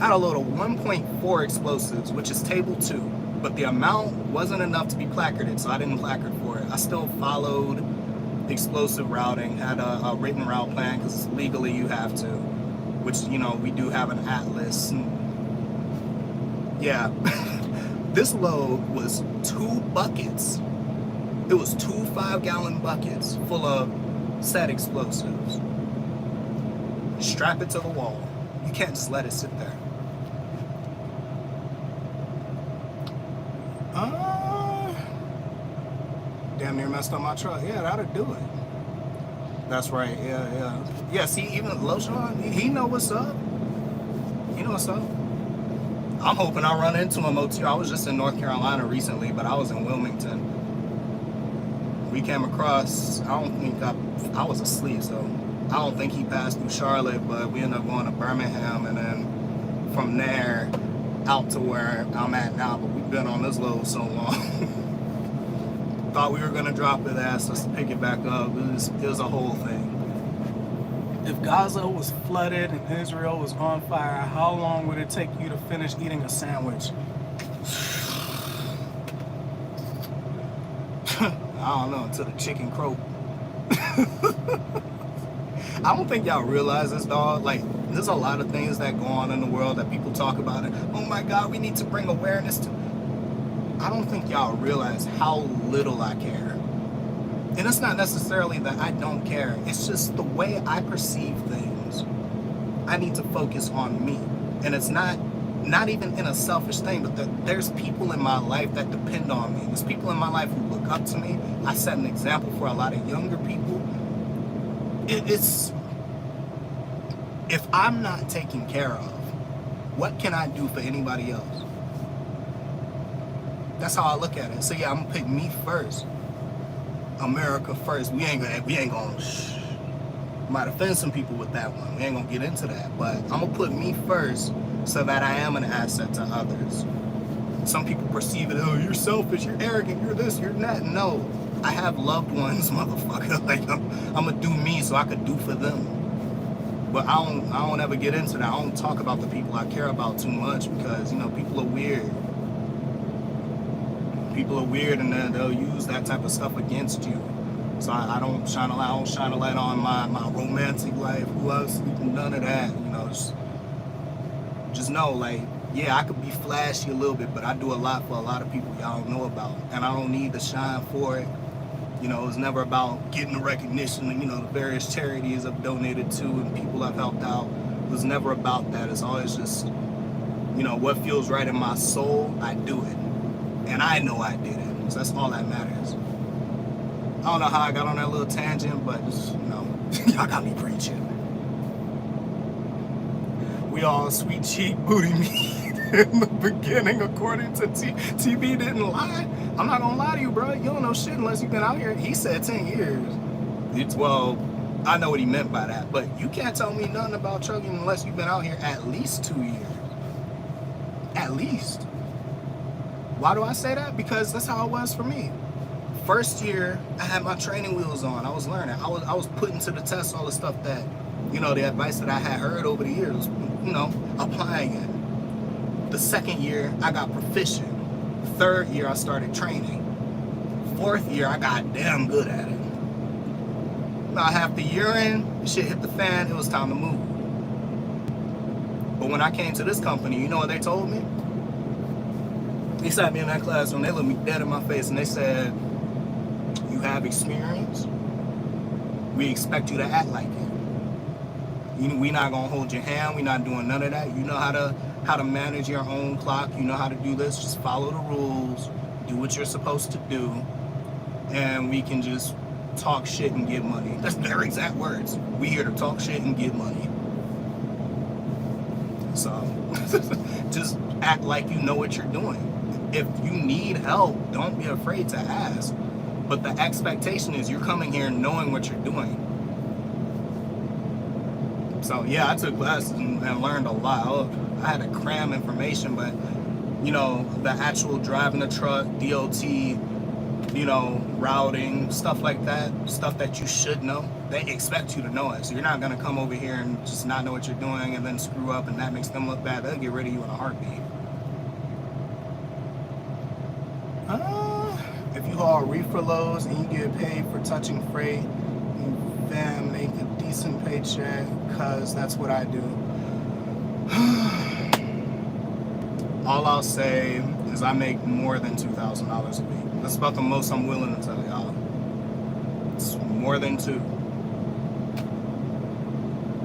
I had a load of 1.4 explosives, which is table 2, but the amount wasn't enough to be placarded, so I didn't placard for it. I still followed explosive routing, had a written route plan, because legally you have to, which, you know, we do have an atlas. Yeah, this load was 2 buckets. It was 2 5-gallon buckets full of set explosives. Strap it to the wall. You can't just let it sit there. Damn near messed up my truck. Yeah, that'll do it. That's right. Yeah. See, even Loshawn, he know what's up. He know what's up. I'm hoping I run into him OT. I was just in North Carolina recently, but I was in Wilmington. We came across, I was asleep, so I don't think he passed through Charlotte, but we ended up going to Birmingham, and then from there out to where I'm at now, but we've been on this load so long. Thought we were gonna drop it, asked us to pick it back up. It was a whole thing. If Gaza was flooded and Israel was on fire, how long would it take you to finish eating a sandwich? I don't know, until the chicken croak. I don't think y'all realize this, dog. Like, there's a lot of things that go on in the world that people talk about it. Oh my God, we need to bring awareness to. I don't think y'all realize how little I care. And it's not necessarily that I don't care. It's just the way I perceive things. I need to focus on me. And it's not even in a selfish thing, but there's people in my life that depend on me. There's people in my life who look up to me. I set an example for a lot of younger people. If I'm not taken care of, what can I do for anybody else? That's how I look at it. So yeah, I'm gonna pick me first. America first. We ain't gonna might offend some people with that one. We ain't gonna get into that. But I'm gonna put me first so that I am an asset to others. Some people perceive it, oh, you're selfish, you're arrogant, you're this, you're that. No, I have loved ones, motherfucker. Like I'm gonna do me so I could do for them. But I don't ever get into that. I don't talk about the people I care about too much because, you know, people are weird. People are weird, and then they'll use that type of stuff against you. So I don't shine a light on my romantic life. Who else? None of that. You know, just know, like, yeah, I could be flashy a little bit, but I do a lot for a lot of people y'all don't know about, and I don't need to shine for it. You know, it's never about getting the recognition. You know, the various charities I've donated to and people I've helped out. It was never about that. It's always just, you know, what feels right in my soul, I do it. And I know I did it. So that's all that matters. I don't know how I got on that little tangent, but just, you know, y'all got me preaching. We all sweet cheek booty meat in the beginning, according to TV didn't lie. I'm not gonna lie to you, bro. You don't know shit unless you've been out here. He said 10 years. Well, I know what he meant by that, but you can't tell me nothing about trucking unless you've been out here at least 2 years. At least. Why do I say that? Because that's how it was for me. First year, I had my training wheels on. I was learning. I was putting to the test all the stuff that, you know, the advice that I had heard over the years, you know, applying it. The second year, I got proficient. Third year, I started training. Fourth year, I got damn good at it. About half the year in, shit hit the fan, it was time to move. But when I came to this company, you know what they told me? They sat me in that classroom, they looked me dead in my face, and they said, you have experience, we expect you to act like it. We not gonna hold your hand, we not doing none of that. You know how to manage your own clock, you know how to do this, just follow the rules, do what you're supposed to do, and we can just talk shit and get money. That's their exact words. We here to talk shit and get money. So, just act like you know what you're doing. If you need help, don't be afraid to ask. But the expectation is you're coming here knowing what you're doing. So yeah, I took classes and learned a lot. I had to cram information, but you know, the actual driving the truck, DOT, you know, routing, stuff like that, stuff that you should know, they expect you to know it. So you're not gonna come over here and just not know what you're doing and then screw up and that makes them look bad. They'll get rid of you in a heartbeat. If you haul reefer loads and you get paid for touching freight, you then make a decent paycheck, cause that's what I do. All I'll say is I make more than $2,000 a week. That's about the most I'm willing to tell y'all. It's more than two.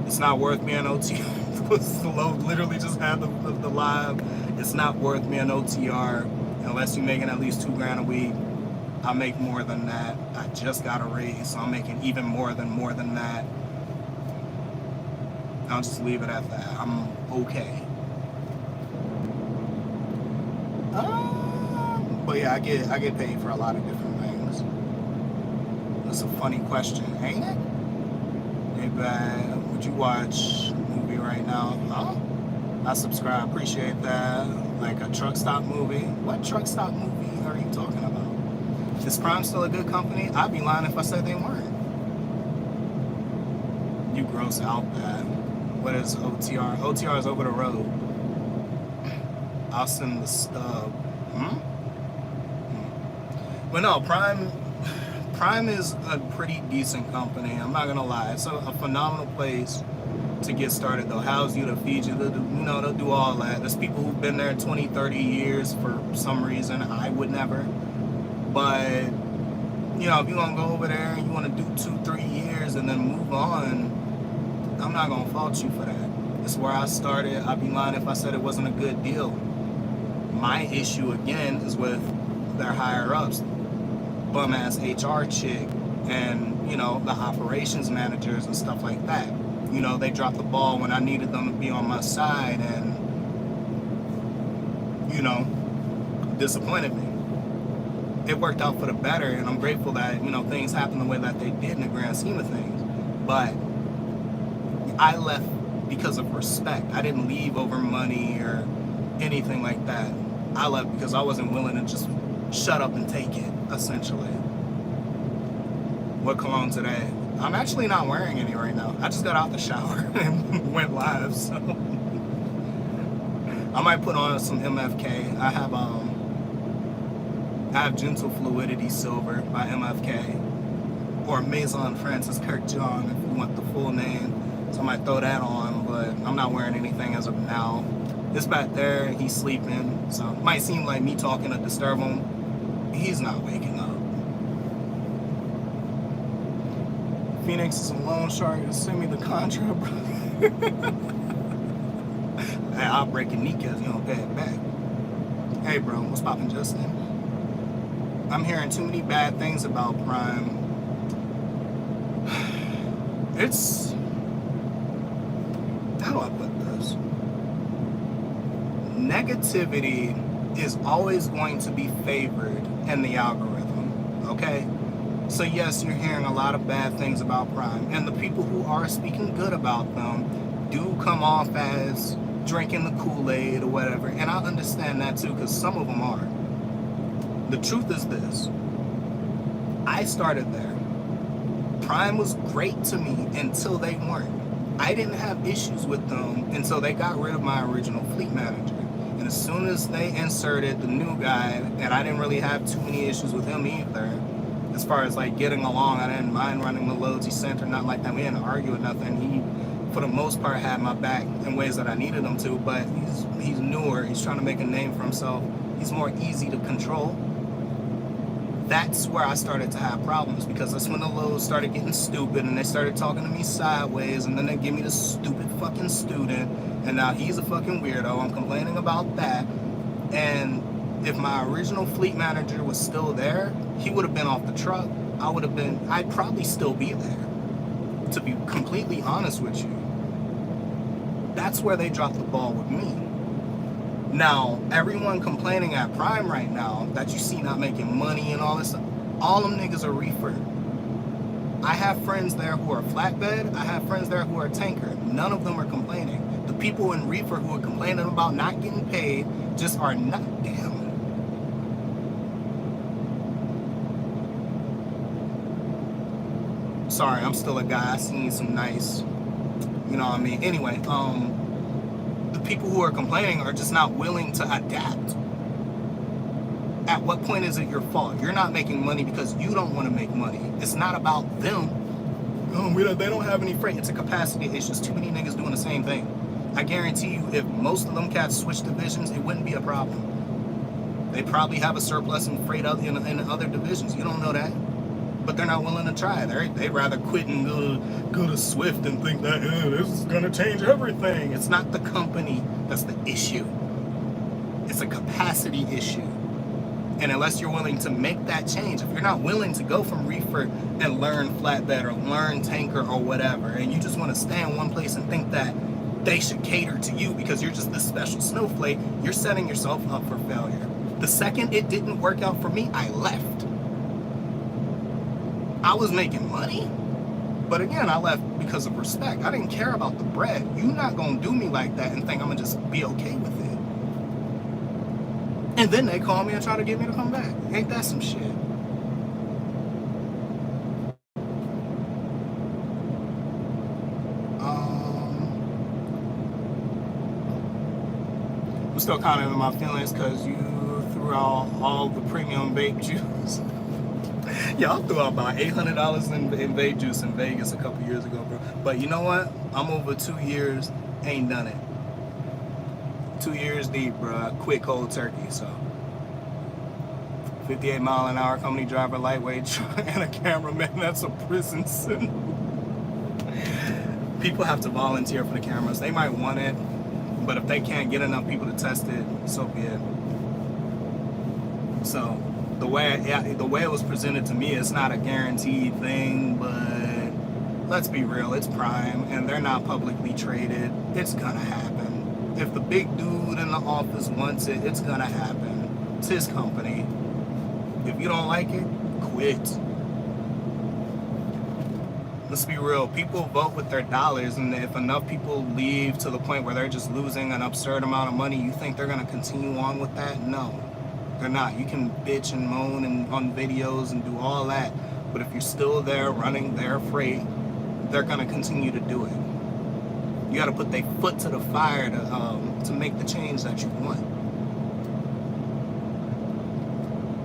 It's not worth me an OT. Literally just had the live. It's not worth me an OTR unless you're making at least $2,000 a week. I make more than that. I just got a raise, so I'm making even more than that. I'll just leave it at that. I'm okay. But yeah, I get paid for a lot of different things. That's a funny question, ain't it? Hey, bad. Would you watch a movie right now? Huh? I subscribe. Appreciate that. Like a truck stop movie. What truck stop movie are you talking about? Is Prime still a good company? I'd be lying if I said they weren't. You gross out bad. What is OTR? OTR is over the road. I'll send the stub. But no, Prime is a pretty decent company. I'm not gonna lie. It's a phenomenal place to get started. They'll house you, they'll feed you, they'll do all that. There's people who've been there 20, 30 years for some reason. I would never. But, you know, if you're gonna go over there and you wanna do 2-3 years and then move on, I'm not gonna fault you for that. It's where I started. I'd be lying if I said it wasn't a good deal. My issue again is with their higher ups, bum ass HR chick, and you know, the operations managers and stuff like that. you know, they dropped the ball when I needed them to be on my side, and, you know, disappointed me. It worked out for the better, and I'm grateful that, you know, things happened the way that they did in the grand scheme of things. But I left because of respect. I didn't leave over money or anything like that. I left because I wasn't willing to just shut up and take it, essentially. What cologne today? I'm actually not wearing any right now. I just got out the shower and went live, so I might put on some MFK. I have Gentle Fluidity Silver by MFK, or Maison Francis Kirk John if you want the full name. So I might throw that on, but I'm not wearing anything as of now. This back there, he's sleeping, so it might seem like me talking to disturb him. He's not waking up. Phoenix is a loan shark. Send me the contract, bro. Hey, I'll break your kneecaps. You don't pay it back. Hey, bro, what's poppin', Justin? I'm hearing too many bad things about Prime. It's, how do I put this? Negativity is always going to be favored in the algorithm, okay? So yes, you're hearing a lot of bad things about Prime, and the people who are speaking good about them do come off as drinking the Kool-Aid or whatever, and I understand that too, because some of them are. The truth is this: I started there. Prime was great to me until they weren't. I didn't have issues with them until they got rid of my original fleet manager. And as soon as they inserted the new guy, and I didn't really have too many issues with him either, as far as like getting along, I didn't mind running the loads. He sent or not like that. We didn't argue or nothing. He, for the most part, had my back in ways that I needed him to, but he's newer. He's trying to make a name for himself. He's more easy to control. That's where I started to have problems, because that's when the loads started getting stupid and they started talking to me sideways, and then they give me this stupid fucking student, and now he's a fucking weirdo. I'm complaining about that. And if my original fleet manager was still there, he would have been off the truck. I'd probably still be there, to be completely honest with you. That's where they dropped the ball with me. Now, everyone complaining at Prime right now that you see not making money and all this stuff, all them niggas are reefer. I have friends there who are flatbed. I have friends there who are tanker. None of them are complaining. The people in reefer who are complaining about not getting paid just are not. Damn. Sorry, I'm still a guy. I seen some nice, you know what I mean? Anyway, the people who are complaining are just not willing to adapt. At what point is it your fault? You're not making money because you don't want to make money. It's not about them. Oh, they don't have any freight. It's a capacity issue. It's too many niggas doing the same thing. I guarantee you, if most of them cats switch divisions, it wouldn't be a problem. They probably have a surplus in freight in other divisions. You don't know that. But they're not willing to try. They'd rather quit and go to Swift and think that this is going to change everything. It's not the company that's the issue. It's a capacity issue. And unless you're willing to make that change, if you're not willing to go from reefer and learn flatbed or learn tanker or whatever, and you just want to stay in one place and think that they should cater to you because you're just this special snowflake, you're setting yourself up for failure. The second it didn't work out for me, I left. I was making money, but again, I left because of respect. I didn't care about the bread. You're not gonna do me like that and think I'm gonna just be okay with it. And then they call me and try to get me to come back. Ain't that some shit? I'm still kind of in my feelings because you threw out all the premium vape juice. Y'all threw out about $800 in vape juice in Vegas a couple years ago, bro. But you know what? I'm over 2 years, ain't done it. 2 years deep, bro. I quit cold turkey, so. 58-mile-an-hour company driver, lightweight truck, and a cameraman. That's a prison sentence. People have to volunteer for the cameras. They might want it, but if they can't get enough people to test it, so be it. So. The way it was presented to me, it's not a guaranteed thing, but let's be real, it's Prime, and they're not publicly traded. It's gonna happen. If the big dude in the office wants it, it's gonna happen. It's his company. If you don't like it, quit. Let's be real, people vote with their dollars, and if enough people leave to the point where they're just losing an absurd amount of money, you think they're gonna continue on with that? No, they're not. You can bitch and moan and on videos and do all that, but if you're still there running their freight, they're gonna continue to do it. You gotta put their foot to the fire to make the change that you want.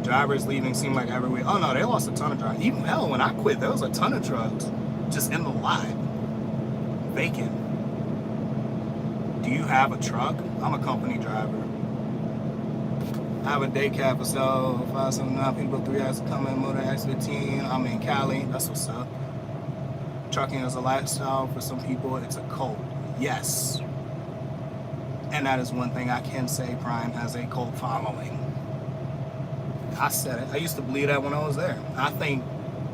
Drivers leaving seem like every week. Oh no, they lost a ton of drivers. Even hell, when I quit, there was a ton of trucks just in the lot, vacant. Do you have a truck? I'm a company driver. I have a day cab for sale, 579 people, 3 hours coming, motor X15. I'm in Cali. That's what's up. Trucking is a lifestyle for some people. It's a cult. Yes. And that is one thing I can say Prime has a cult following. I said it. I used to believe that when I was there. I think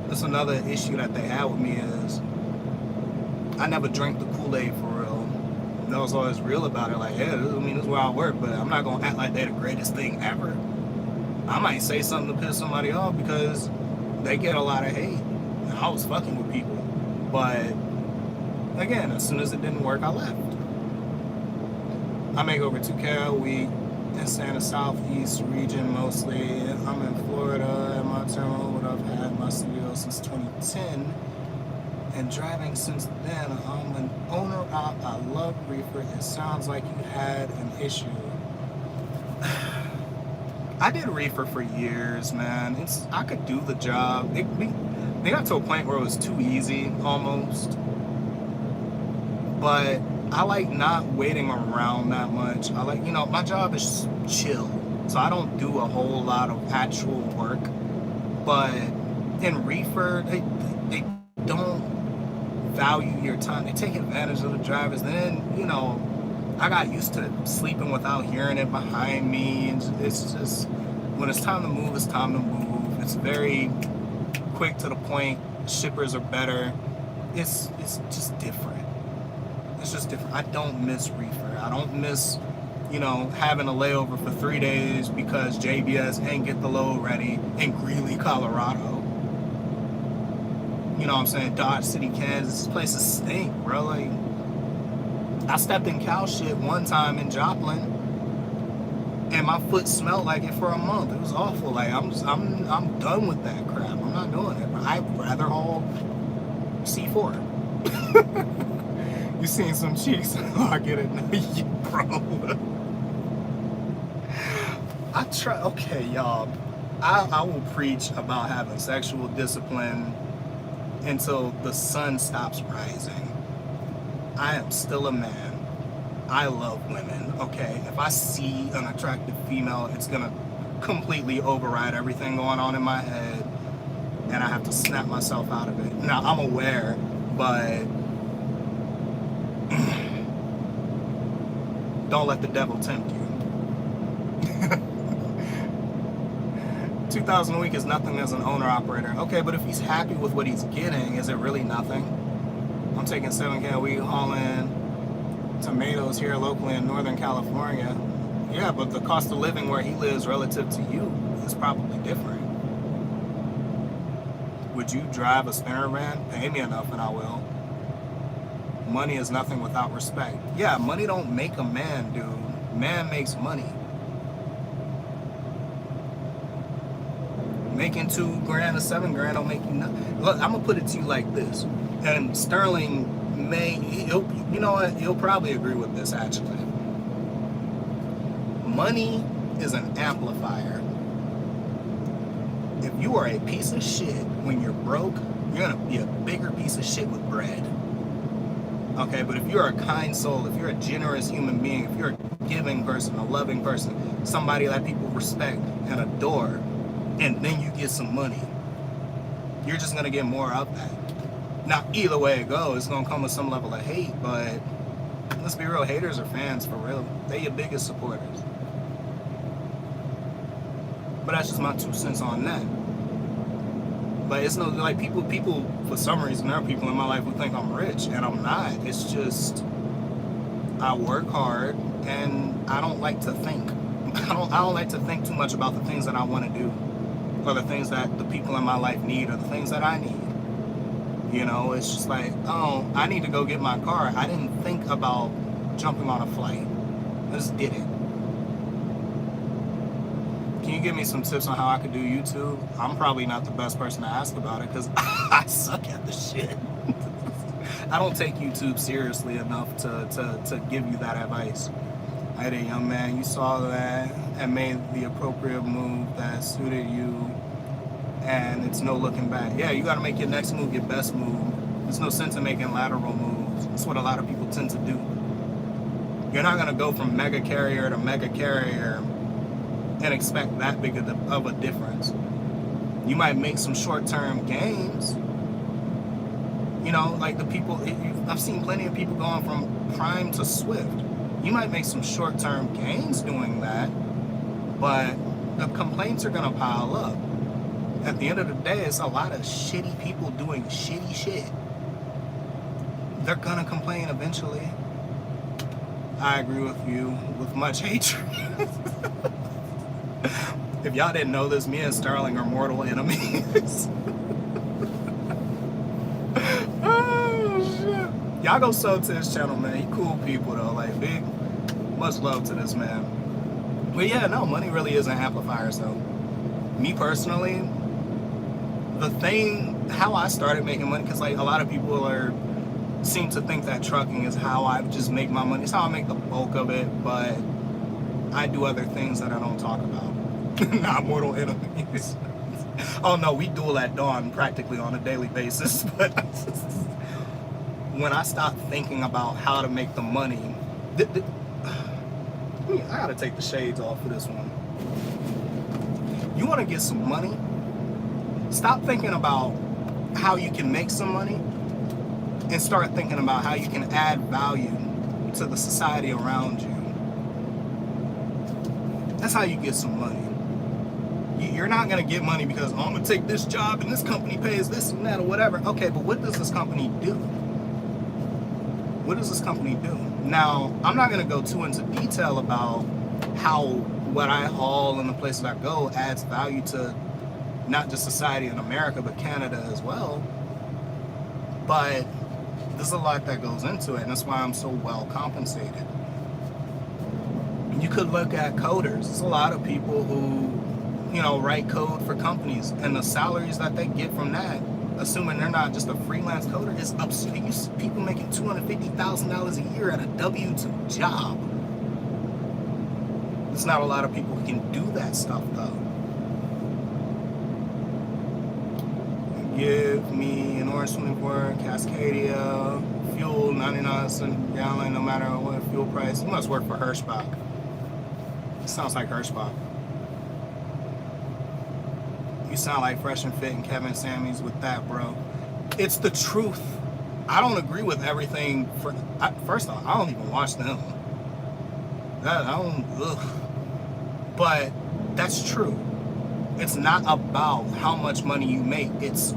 that's another issue that they had with me is I never drank the Kool-Aid for real. And I was always real about it. Like, yeah, this is where I work, but I'm not going to act like they're the greatest thing ever. I might say something to piss somebody off because they get a lot of hate. And I was fucking with people. But, again, as soon as it didn't work, I left. I make over $2K a week. It's in the southeast region mostly. I'm in Florida at my terminal, but I've had my studio since 2010. And driving since then, I'm an owner op. I love reefer. It sounds like you had an issue. I did reefer for years, man. I could do the job. They got to a point where it was too easy, almost. But I like not waiting around that much. I like, my job is chill. So I don't do a whole lot of actual work. But in reefer, they don't value your time. They take advantage of the drivers. Then, I got used to sleeping without hearing it behind me. And it's just, when it's time to move, it's time to move. It's very quick to the point. Shippers are better. It's just different. It's just different. I don't miss reefer. I don't miss, having a layover for 3 days because JBS ain't get the load ready in Greeley, Colorado. You know what I'm saying? Dodge City, Kansas. These places stink, bro. Like, I stepped in cow shit one time in Joplin, and my foot smelled like it for a month. It was awful. Like, I'm done with that crap. I'm not doing it. I'd rather haul C4. You seen some cheeks? Oh, I get it now, you bro. Okay, y'all. I will preach about having sexual discipline until the sun stops rising. I am still a man. I love women, okay? If I see an attractive female, it's gonna completely override everything going on in my head, and I have to snap myself out of it. Now, I'm aware, but don't let the devil tempt you. 2,000 a week is nothing as an owner-operator. Okay, but if he's happy with what he's getting, is it really nothing? I'm taking 7K a week hauling tomatoes here locally in Northern California. Yeah, but the cost of living where he lives relative to you is probably different. Would you drive a Stern van? Pay me enough and I will. Money is nothing without respect. Yeah, money don't make a man, dude. Man makes money. Making $2 grand or $7 grand don't make you nothing. Look, I'm gonna put it to you like this, and Sterling you know what? He'll probably agree with this actually. Money is an amplifier. If you are a piece of shit when you're broke, you're gonna be a bigger piece of shit with bread. Okay, but if you're a kind soul, if you're a generous human being, if you're a giving person, a loving person, somebody that people respect and adore, and then you get some money, you're just gonna get more of that. Now, either way it goes, it's gonna come with some level of hate, but let's be real, haters are fans for real. They're your biggest supporters. But that's just my 2 cents on that. But it's no, like, people, for some reason, there are people in my life who think I'm rich, and I'm not. It's just, I work hard, and I don't like to think. I don't like to think too much about the things that I want to do, or the things that the people in my life need, or the things that I need. You know, it's just like, oh, I need to go get my car. I didn't think about jumping on a flight. I just did it. Can you give me some tips on how I could do YouTube? I'm probably not the best person to ask about it because I suck at the shit. I don't take YouTube seriously enough to give you that advice. I had a young man, you saw that, and made the appropriate move that suited you, and it's no looking back. Yeah, you gotta make your next move your best move. There's no sense in making lateral moves. That's what a lot of people tend to do. You're not gonna go from mega carrier to mega carrier and expect that big of a difference. You might make some short-term gains. You know, like the people, I've seen plenty of people going from Prime to Swift. You might make some short-term gains doing that, but the complaints are gonna pile up. At the end of the day, it's a lot of shitty people doing shitty shit. They're gonna complain eventually. I agree with you with much hatred. If y'all didn't know this, me and Sterling are mortal enemies. Oh shit. Y'all go sub to his channel, man. He cool people though. Like, big, much love to this man. But yeah, no, money really is an amplifier. So me personally, the thing, how I started making money, because like a lot of people seem to think that trucking is how I just make my money. It's how I make the bulk of it, but I do other things that I don't talk about. Not mortal enemies. Oh no, we duel at dawn practically on a daily basis. But when I stop thinking about how to make the money, I gotta take the shades off for this one. You wanna get some money? Stop thinking about how you can make some money and start thinking about how you can add value to the society around you. That's how you get some money. You're not gonna get money because, oh, I'm gonna take this job and this company pays this and that or whatever. Okay, but what does this company do? What does this company do? Now, I'm not gonna go too into detail about how what I haul and the places I go adds value to not just society in America, but Canada as well. But there's a lot that goes into it, and that's why I'm so well compensated. You could look at coders. There's a lot of people who, you know, write code for companies, and the salaries that they get from that, assuming they're not just a freelance coder, is absurd. You see people making $250,000 a year at a W-2 job. There's not a lot of people who can do that stuff, though. Give me an orange 24 Cascadia, fuel 99 cents a gallon, no matter what fuel price. You must work for Hirschbach. Sounds like Hirschbach. You sound like Fresh and Fit and Kevin Samuels with that, bro. It's the truth. I don't agree with everything. First off, I don't even watch them. But that's true. It's not about how much money you make. It's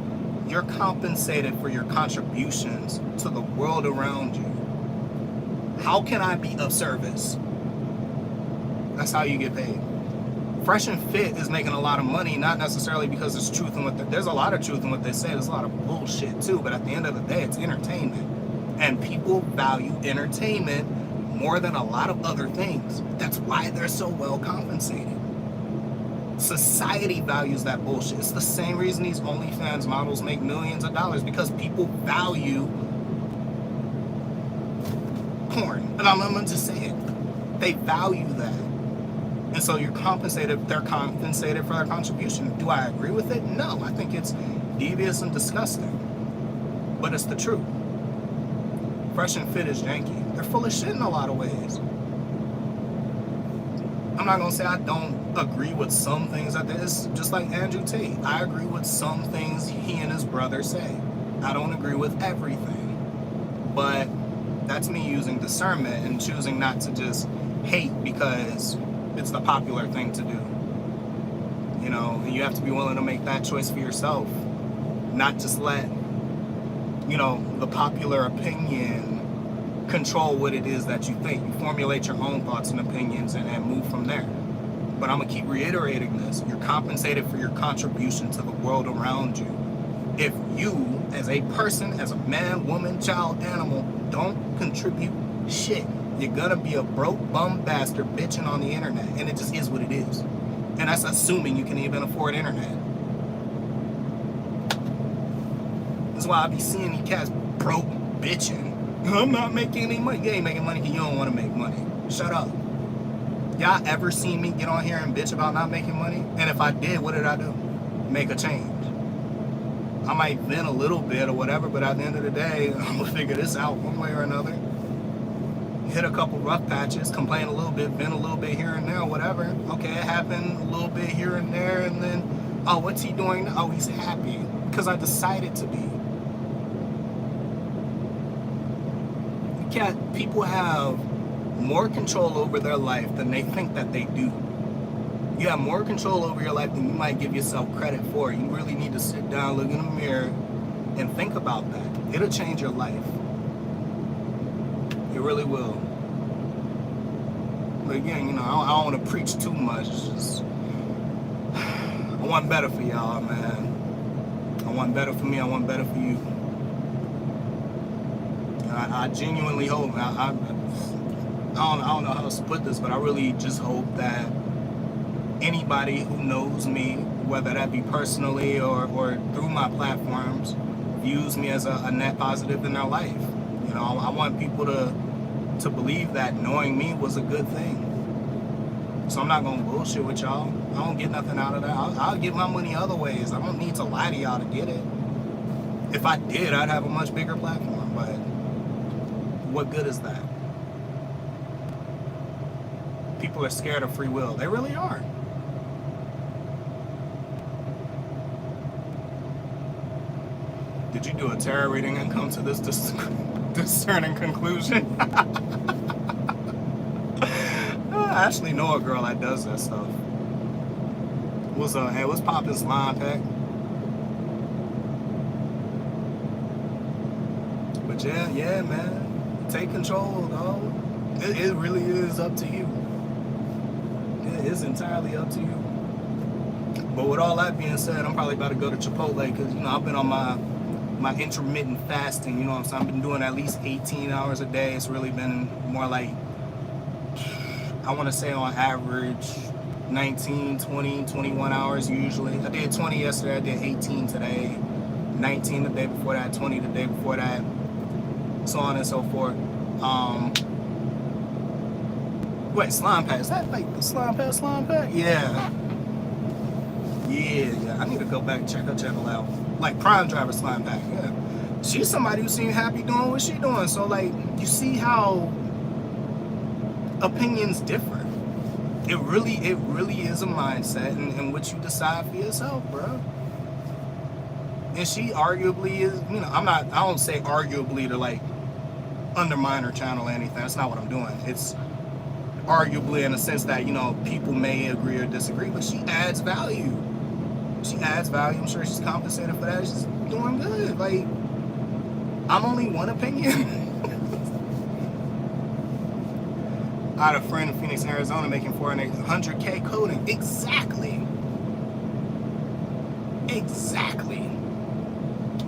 you're compensated for your contributions to the world around you. How can I be of service? That's how you get paid. Fresh and Fit is making a lot of money, not necessarily because there's truth in there's a lot of truth in what they say. There's a lot of bullshit too, but at the end of the day, it's entertainment. And people value entertainment more than a lot of other things. That's why they're so well compensated. Society values that bullshit. It's the same reason these OnlyFans models make millions of dollars, because people value porn. And I'm gonna just say it. They value that. And so you're compensated, they're compensated for their contribution. Do I agree with it? No, I think it's devious and disgusting. But it's the truth. Fresh and Fit is janky. They're full of shit in a lot of ways. I'm not gonna say I don't agree with some things that it's just like Andrew Tate. I agree with some things he and his brother say. I don't agree with everything. But that's me using discernment and choosing not to just hate because it's the popular thing to do. You know, you have to be willing to make that choice for yourself. not just let, you know, the popular opinion control what it is that you think. You formulate your own thoughts and opinions and move from there. But I'm gonna keep reiterating this. You're compensated for your contribution to the world around you. If you, as a person, as a man, woman, child, animal, don't contribute shit, you're gonna be a broke bum bastard bitching on the internet. And it just is what it is. And that's assuming you can even afford internet. That's why I be seeing these cats broke bitching. I'm not making any money. You ain't making money because you don't want to make money. Shut up. Y'all ever seen me get on here and bitch about not making money? And if I did, what did I do? Make a change. I might vent a little bit or whatever, but at the end of the day, I'm going to figure this out one way or another. Hit a couple rough patches, complain a little bit, vent a little bit here and there, whatever. Okay, it happened a little bit here and there, and then, oh, what's he doing? Oh, he's happy because I decided to be. People have more control over their life than they think that they do. You have more control over your life than you might give yourself credit for. You really need to sit down, look in the mirror, and think about that. It'll change your life. It really will. But again, you know, I don't want to preach too much. It's just, I want better for y'all, man. I want better for me. I want better for you. I genuinely hope, I don't know how to put this, but I really just hope that anybody who knows me, whether that be personally or through my platforms, views me as a net positive in their life. You know, I want people to believe that knowing me was a good thing. So I'm not gonna bullshit with y'all. I don't get nothing out of that. I'll get my money other ways. I don't need to lie to y'all to get it. If I did, I'd have a much bigger platform, but what good is that? People are scared of free will. They really are. Did you do a tarot reading and come to this discerning conclusion? I actually know a girl that does that stuff. Hey, what's poppin' slime pack? But yeah, man. Take control, dog. It really is up to you. It is entirely up to you. But with all that being said, I'm probably about to go to Chipotle because, you know, I've been on my intermittent fasting, you know what I'm saying? I've been doing at least 18 hours a day. It's really been more like, I want to say on average, 19, 20, 21 hours usually. I did 20 yesterday, I did 18 today, 19 the day before that, 20 the day before that, so on and so forth. Wait, slime pack, is that like the slime pack? Yeah. I need to go back and check her channel out. Like Prime Driver slime pack, yeah. She's somebody who seems happy doing what she's doing. So like, you see how opinions differ. It really is a mindset and what you decide for yourself, bro. And she arguably is, you know, I don't say arguably to like undermine her channel or anything. That's not what I'm doing. It's arguably in a sense that, you know, people may agree or disagree, but she adds value. I'm sure she's compensated for that. She's doing good. Like, I'm only one opinion. I had a friend in Phoenix, Arizona making $400K coding. Exactly.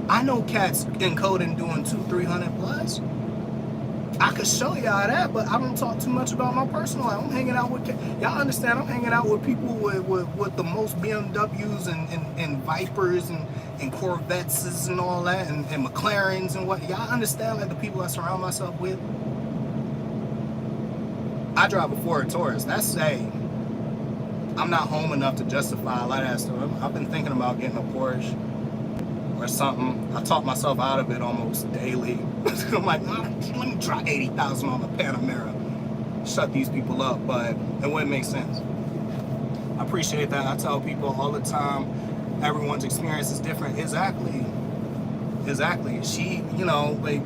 I know cats in coding doing 200-300 plus. I could show y'all that, but I don't talk too much about my personal life. I'm hanging out with y'all understand. I'm hanging out with people with the most BMWs and Vipers and Corvettes and all that and McLarens and what. Y'all understand, like, the people I surround myself with. I drive a Ford Taurus. That's I'm not home enough to justify a lot of that stuff. I've been thinking about getting a Porsche or something. I talk myself out of it almost daily. I'm like, let me try 80,000 on the Panamera. Shut these people up, but it wouldn't make sense. I appreciate that. I tell people all the time, everyone's experience is different. Exactly. She, you know, like,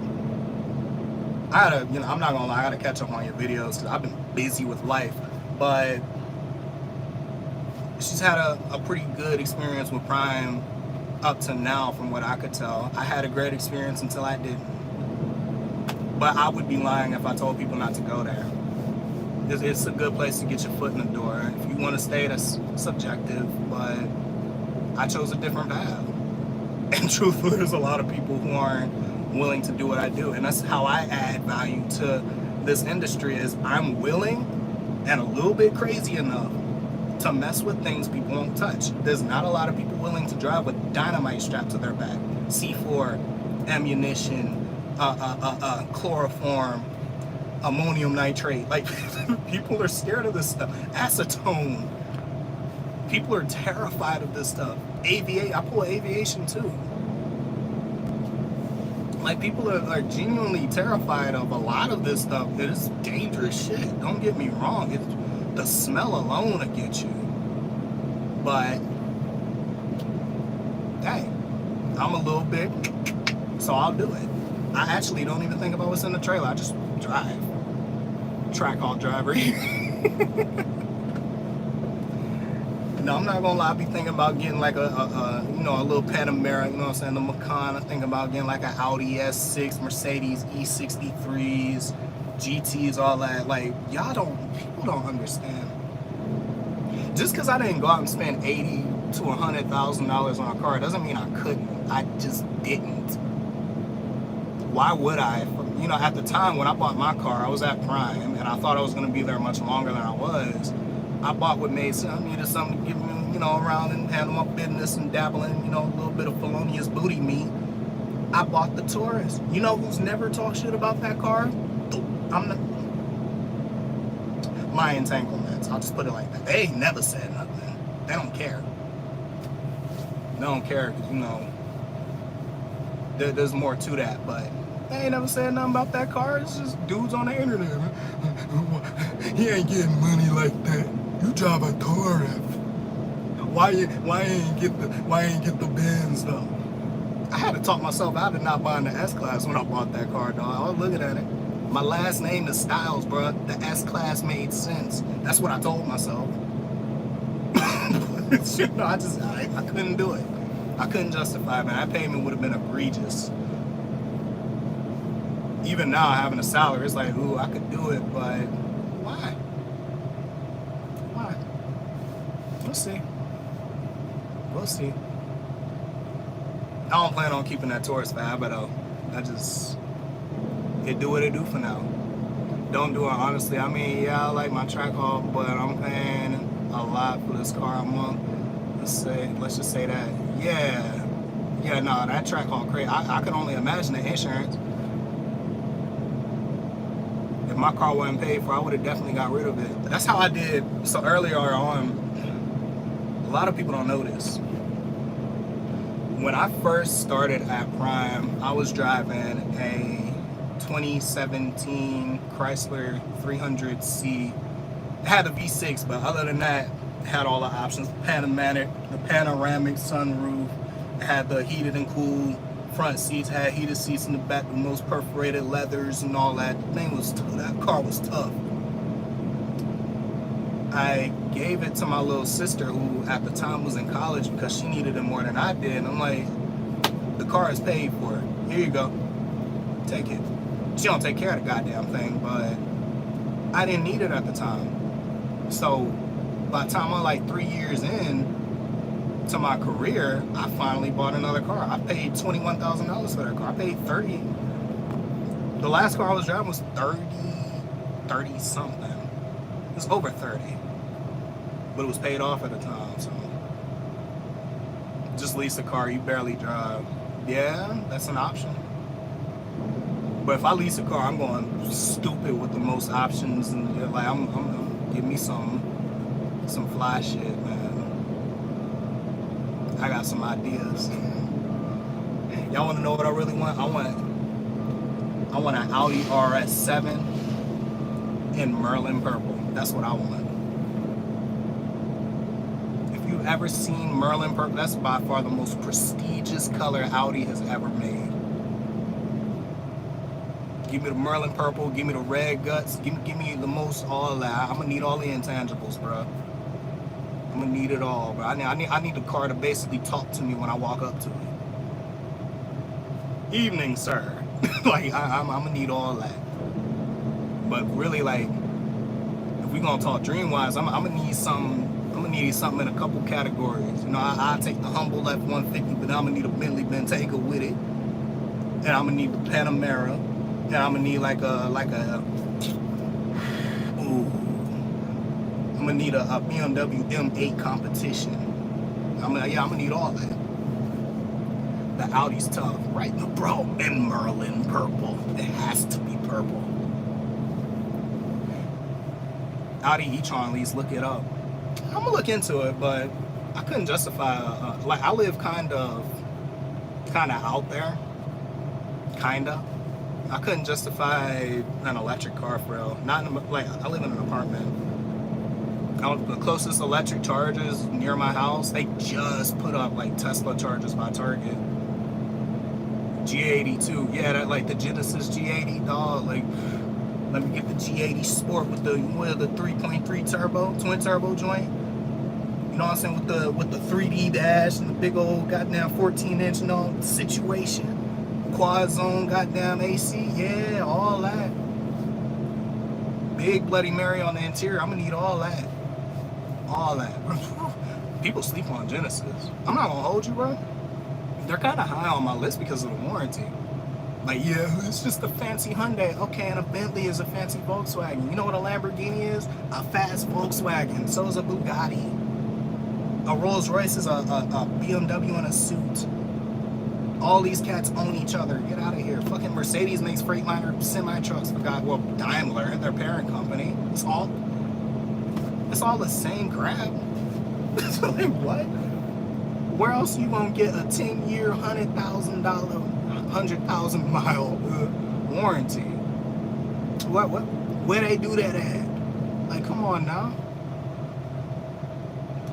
I'm not gonna lie, I gotta catch up on your videos because I've been busy with life, but she's had a pretty good experience with Prime up to now, from what I could tell. I had a great experience until I didn't. But I would be lying if I told people not to go there. It's a good place to get your foot in the door. If you want to stay, that's subjective, but I chose a different path. And truthfully, there's a lot of people who aren't willing to do what I do. And that's how I add value to this industry, is I'm willing and a little bit crazy enough to mess with things people won't touch. There's not a lot of people willing to drive with dynamite strapped to their back, C4, ammunition, chloroform, ammonium nitrate. Like, people are scared of this stuff. Acetone. People are terrified of this stuff. I pull aviation too. Like, people are genuinely terrified of a lot of this stuff. It is dangerous shit. Don't get me wrong. The smell alone will get you. But, hey, I'm a little bit, so I'll do it. I actually don't even think about what's in the trailer. I just drive. Track haul driver. No, I'm not gonna lie. I be thinking about getting like a little Panamera, you know what I'm saying, the Macan. I think about getting like an Audi S6, Mercedes E63s, GTs, all that. Like, people don't understand. Just because I didn't go out and spend $80,000 to $100,000 on a car doesn't mean I couldn't. I just didn't. Why would I? You know, at the time when I bought my car, I was at Prime, and I thought I was going to be there much longer than I was. I bought what made sense. I needed something to give me, around and handle my business and dabble in, a little bit of felonious booty meat. I bought the Taurus. You know who's never talked shit about that car? My entanglements. I'll just put it like that. They ain't never said nothing. They don't care. They don't care because, there's more to that, but they ain't never said nothing about that car. It's just dudes on the internet. He ain't getting money like that. You drive a Taurus. Why ain't get the Benz though? I had to talk myself out of not buying the S-Class when I bought that car, dog. I was looking at it. My last name is Styles, bro. The S-Class made sense. That's what I told myself. I couldn't do it. I couldn't justify it, man. That payment would have been egregious. Even now, having a salary, it's like, ooh, I could do it, but why? Why? We'll see. We'll see. I don't plan on keeping that Taurus forever, though. It do what it do for now. Don't do it, honestly. I mean, yeah, I like my track haul, but I'm paying a lot for this car a month. Let's just say that. Yeah, no, that track haul crazy. I could only imagine the insurance. If my car wasn't paid for, I would have definitely got rid of it. That's how I did. So earlier on, a lot of people don't know this. When I first started at Prime, I was driving a 2017 Chrysler 300C. It had a V6, but other than that, it had all the options. The panoramic sunroof. It had the heated and cool front seats, had heated seats in the back, the most perforated leathers and all that. That car was tough. I gave it to my little sister, who at the time was in college, because she needed it more than I did. And I'm like, the car is paid for. Here you go. Take it. She don't take care of the goddamn thing, but I didn't need it at the time. So by the time I'm like 3 years in to my career, I finally bought another car. I paid $21,000 for that car. I paid $30,000. The last car I was driving was 30 something. It was over 30, but it was paid off at the time. So just lease a car you barely drive. Yeah, that's an option. But if I lease a car, I'm going stupid with the most options, and like I'm give me some fly shit, man. I got some ideas. Y'all want to know what I really want? I want an Audi RS7 in Merlin purple. That's what I want. If you've ever seen Merlin purple, that's by far the most prestigious color Audi has ever made. Give me the Merlin purple, give me the red guts, give me the most all that. I'm gonna need all the intangibles, bro. I'm gonna need it all, but I need the car to basically talk to me when I walk up to it. Evening, sir. Like I'm gonna need all that. But really, like, if we gonna talk dream wise, I'm gonna need something. I'm gonna need something in a couple categories. You know, I take the humble F-150, but I'm gonna need a Bentley Bentayga with it, and I'm gonna need the Panamera, and I'm gonna need like a ooh, I'm gonna need a BMW M8 competition. I'm gonna need all that. The Audi's tough, right? Bro, and Merlin purple. It has to be purple. Audi e-tron, at least look it up. I'm gonna look into it, but I couldn't justify. Like I live kind of out there, kinda. I couldn't justify an electric car for real. Not in like I live in an apartment. The closest electric chargers near my house, they just put up like Tesla chargers by Target. G82, yeah, that like the Genesis G80, dog. Like, let me get the G80 Sport with the 3.3 turbo, twin turbo joint. You know what I'm saying? With the 3D dash and the big old goddamn 14-inch, you know, situation. Quad zone, goddamn AC, yeah, all that. Big Bloody Mary on the interior. I'm gonna need all that. All that. People sleep on Genesis. I'm not gonna hold you, bro. They're kind of high on my list because of the warranty. Like, yeah, it's just a fancy Hyundai. Okay, and a Bentley is a fancy Volkswagen. You know what a Lamborghini is? A fast Volkswagen. So is a Bugatti. A Rolls Royce is a BMW in a suit. All these cats own each other. Get out of here. Fucking Mercedes makes Freightliner semi-trucks. Well, Daimler, their parent company. It's all the same crap. Like, what? Where else you gonna get a 10-year, $100,000 mile warranty? Where they do that at? Like, come on now.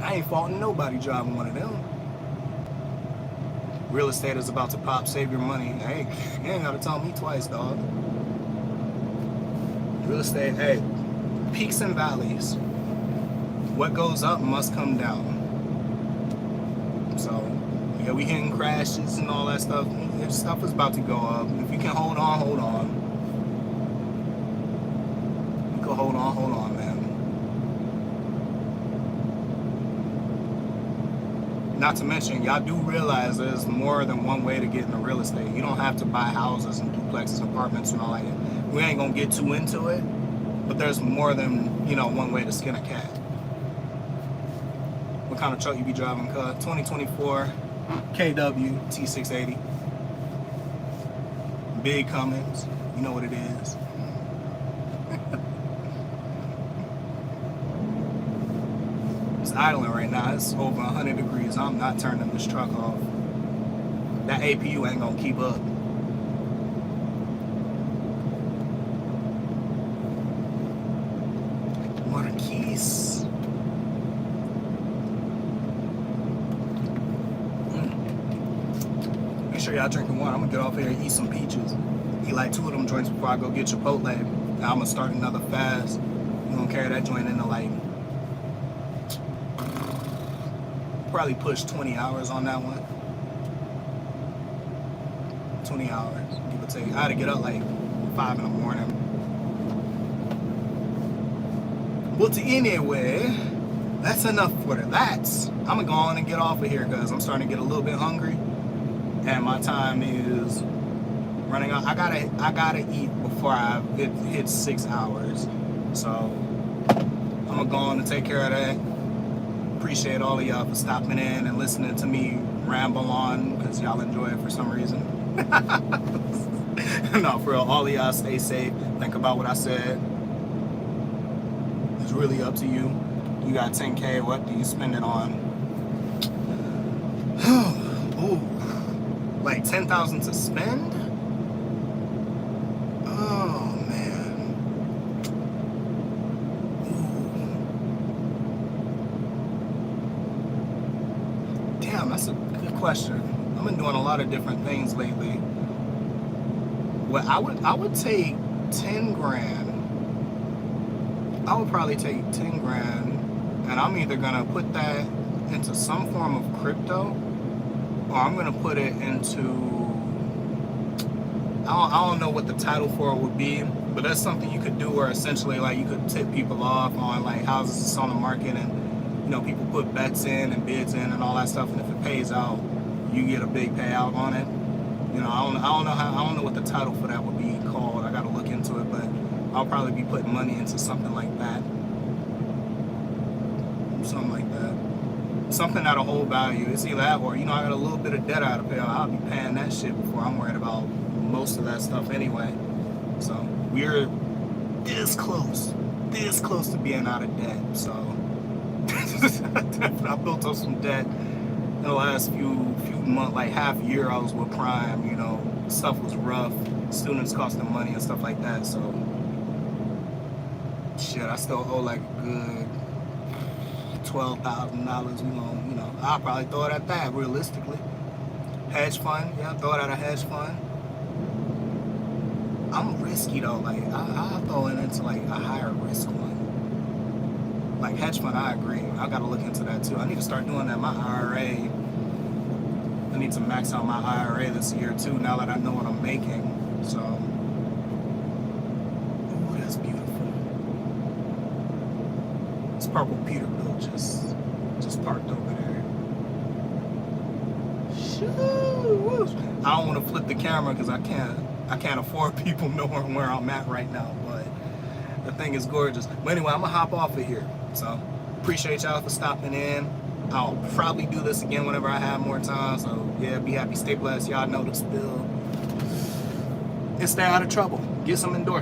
I ain't faulting nobody driving one of them. Real estate is about to pop. Save your money. Hey, you ain't gotta tell me twice, dog. Real estate, hey, peaks and valleys. What goes up must come down. So, yeah, we hitting crashes and all that stuff. Stuff is about to go up. If you can hold on, hold on. You can hold on, man. Not to mention, y'all do realize there's more than one way to get into real estate. You don't have to buy houses and duplexes, apartments, and all that. We ain't gonna get too into it, but there's more than, you know, one way to skin a cat. What kind of truck you be driving, cuz? 2024 KW T680. Big Cummins. You know what it is. It's idling right now. It's over 100 degrees. I'm not turning this truck off. That APU ain't gonna keep up. Marquise. Make sure y'all drinking water. I'm gonna get off here and eat some peaches. Eat like 2 of them joints before I go get Chipotle. Now I'm gonna start another fast. I'm gonna carry that joint into like probably push 20 hours on that one. 20 hours, give or take. I had to get up like 5 in the morning. But anyway, that's enough for that. I'm gonna go on and get off of here because I'm starting to get a little bit hungry. And my time is running out. I gotta eat before it hits 6 hours. So I'm gonna go on and take care of that. Appreciate all of y'all for stopping in and listening to me ramble on because y'all enjoy it for some reason. No, for real, all of y'all stay safe. Think about what I said. It's really up to you. You got 10K, what do you spend it on? Ooh, like 10,000 to spend? Oh man. Ooh. Damn, that's a good question. I've been doing a lot of different things lately. Well, I would take 10 grand. I would probably take 10 grand and I'm either gonna put that into some form of crypto, or I'm gonna put it into, I don't know what the title for it would be, but that's something you could do where essentially like you could tip people off on like houses that's on the market, and you know, people put bets in and bids in and all that stuff, and if it pays out, you get a big payout on it. You know, I don't know what the title for that would be called. I gotta look into it, but I'll probably be putting money into something like that. Something like that. Something that'll hold value. It's either that or, you know, I got a little bit of debt I gotta pay. I'll be paying that shit before I'm worried about most of that stuff anyway. So we're this close to being out of debt. So I built up some debt in the last few months, like half year I was with Prime, you know, stuff was rough, students costing money and stuff like that, so shit, I still owe like a good $12,000. You know, I'll probably throw it at that realistically. Hedge fund, yeah, throw it at a hedge fund. I'm risky though, like I'll throw it into like a higher risk one. Like hedge fund, I agree. I gotta look into that too. I need to start doing that. My IRA, I need to max out my IRA this year too, now that I know what I'm making. So, ooh, that's beautiful. This purple Peterbilt just parked over there. Shoo! I don't want to flip the camera because I can't afford people knowing where I'm at right now, but the thing is gorgeous. But anyway, I'm gonna hop off of here. So appreciate y'all for stopping in. I'll probably do this again whenever I have more time. So yeah, be happy, stay blessed. Y'all know the spill. And stay out of trouble. Get some endorsements.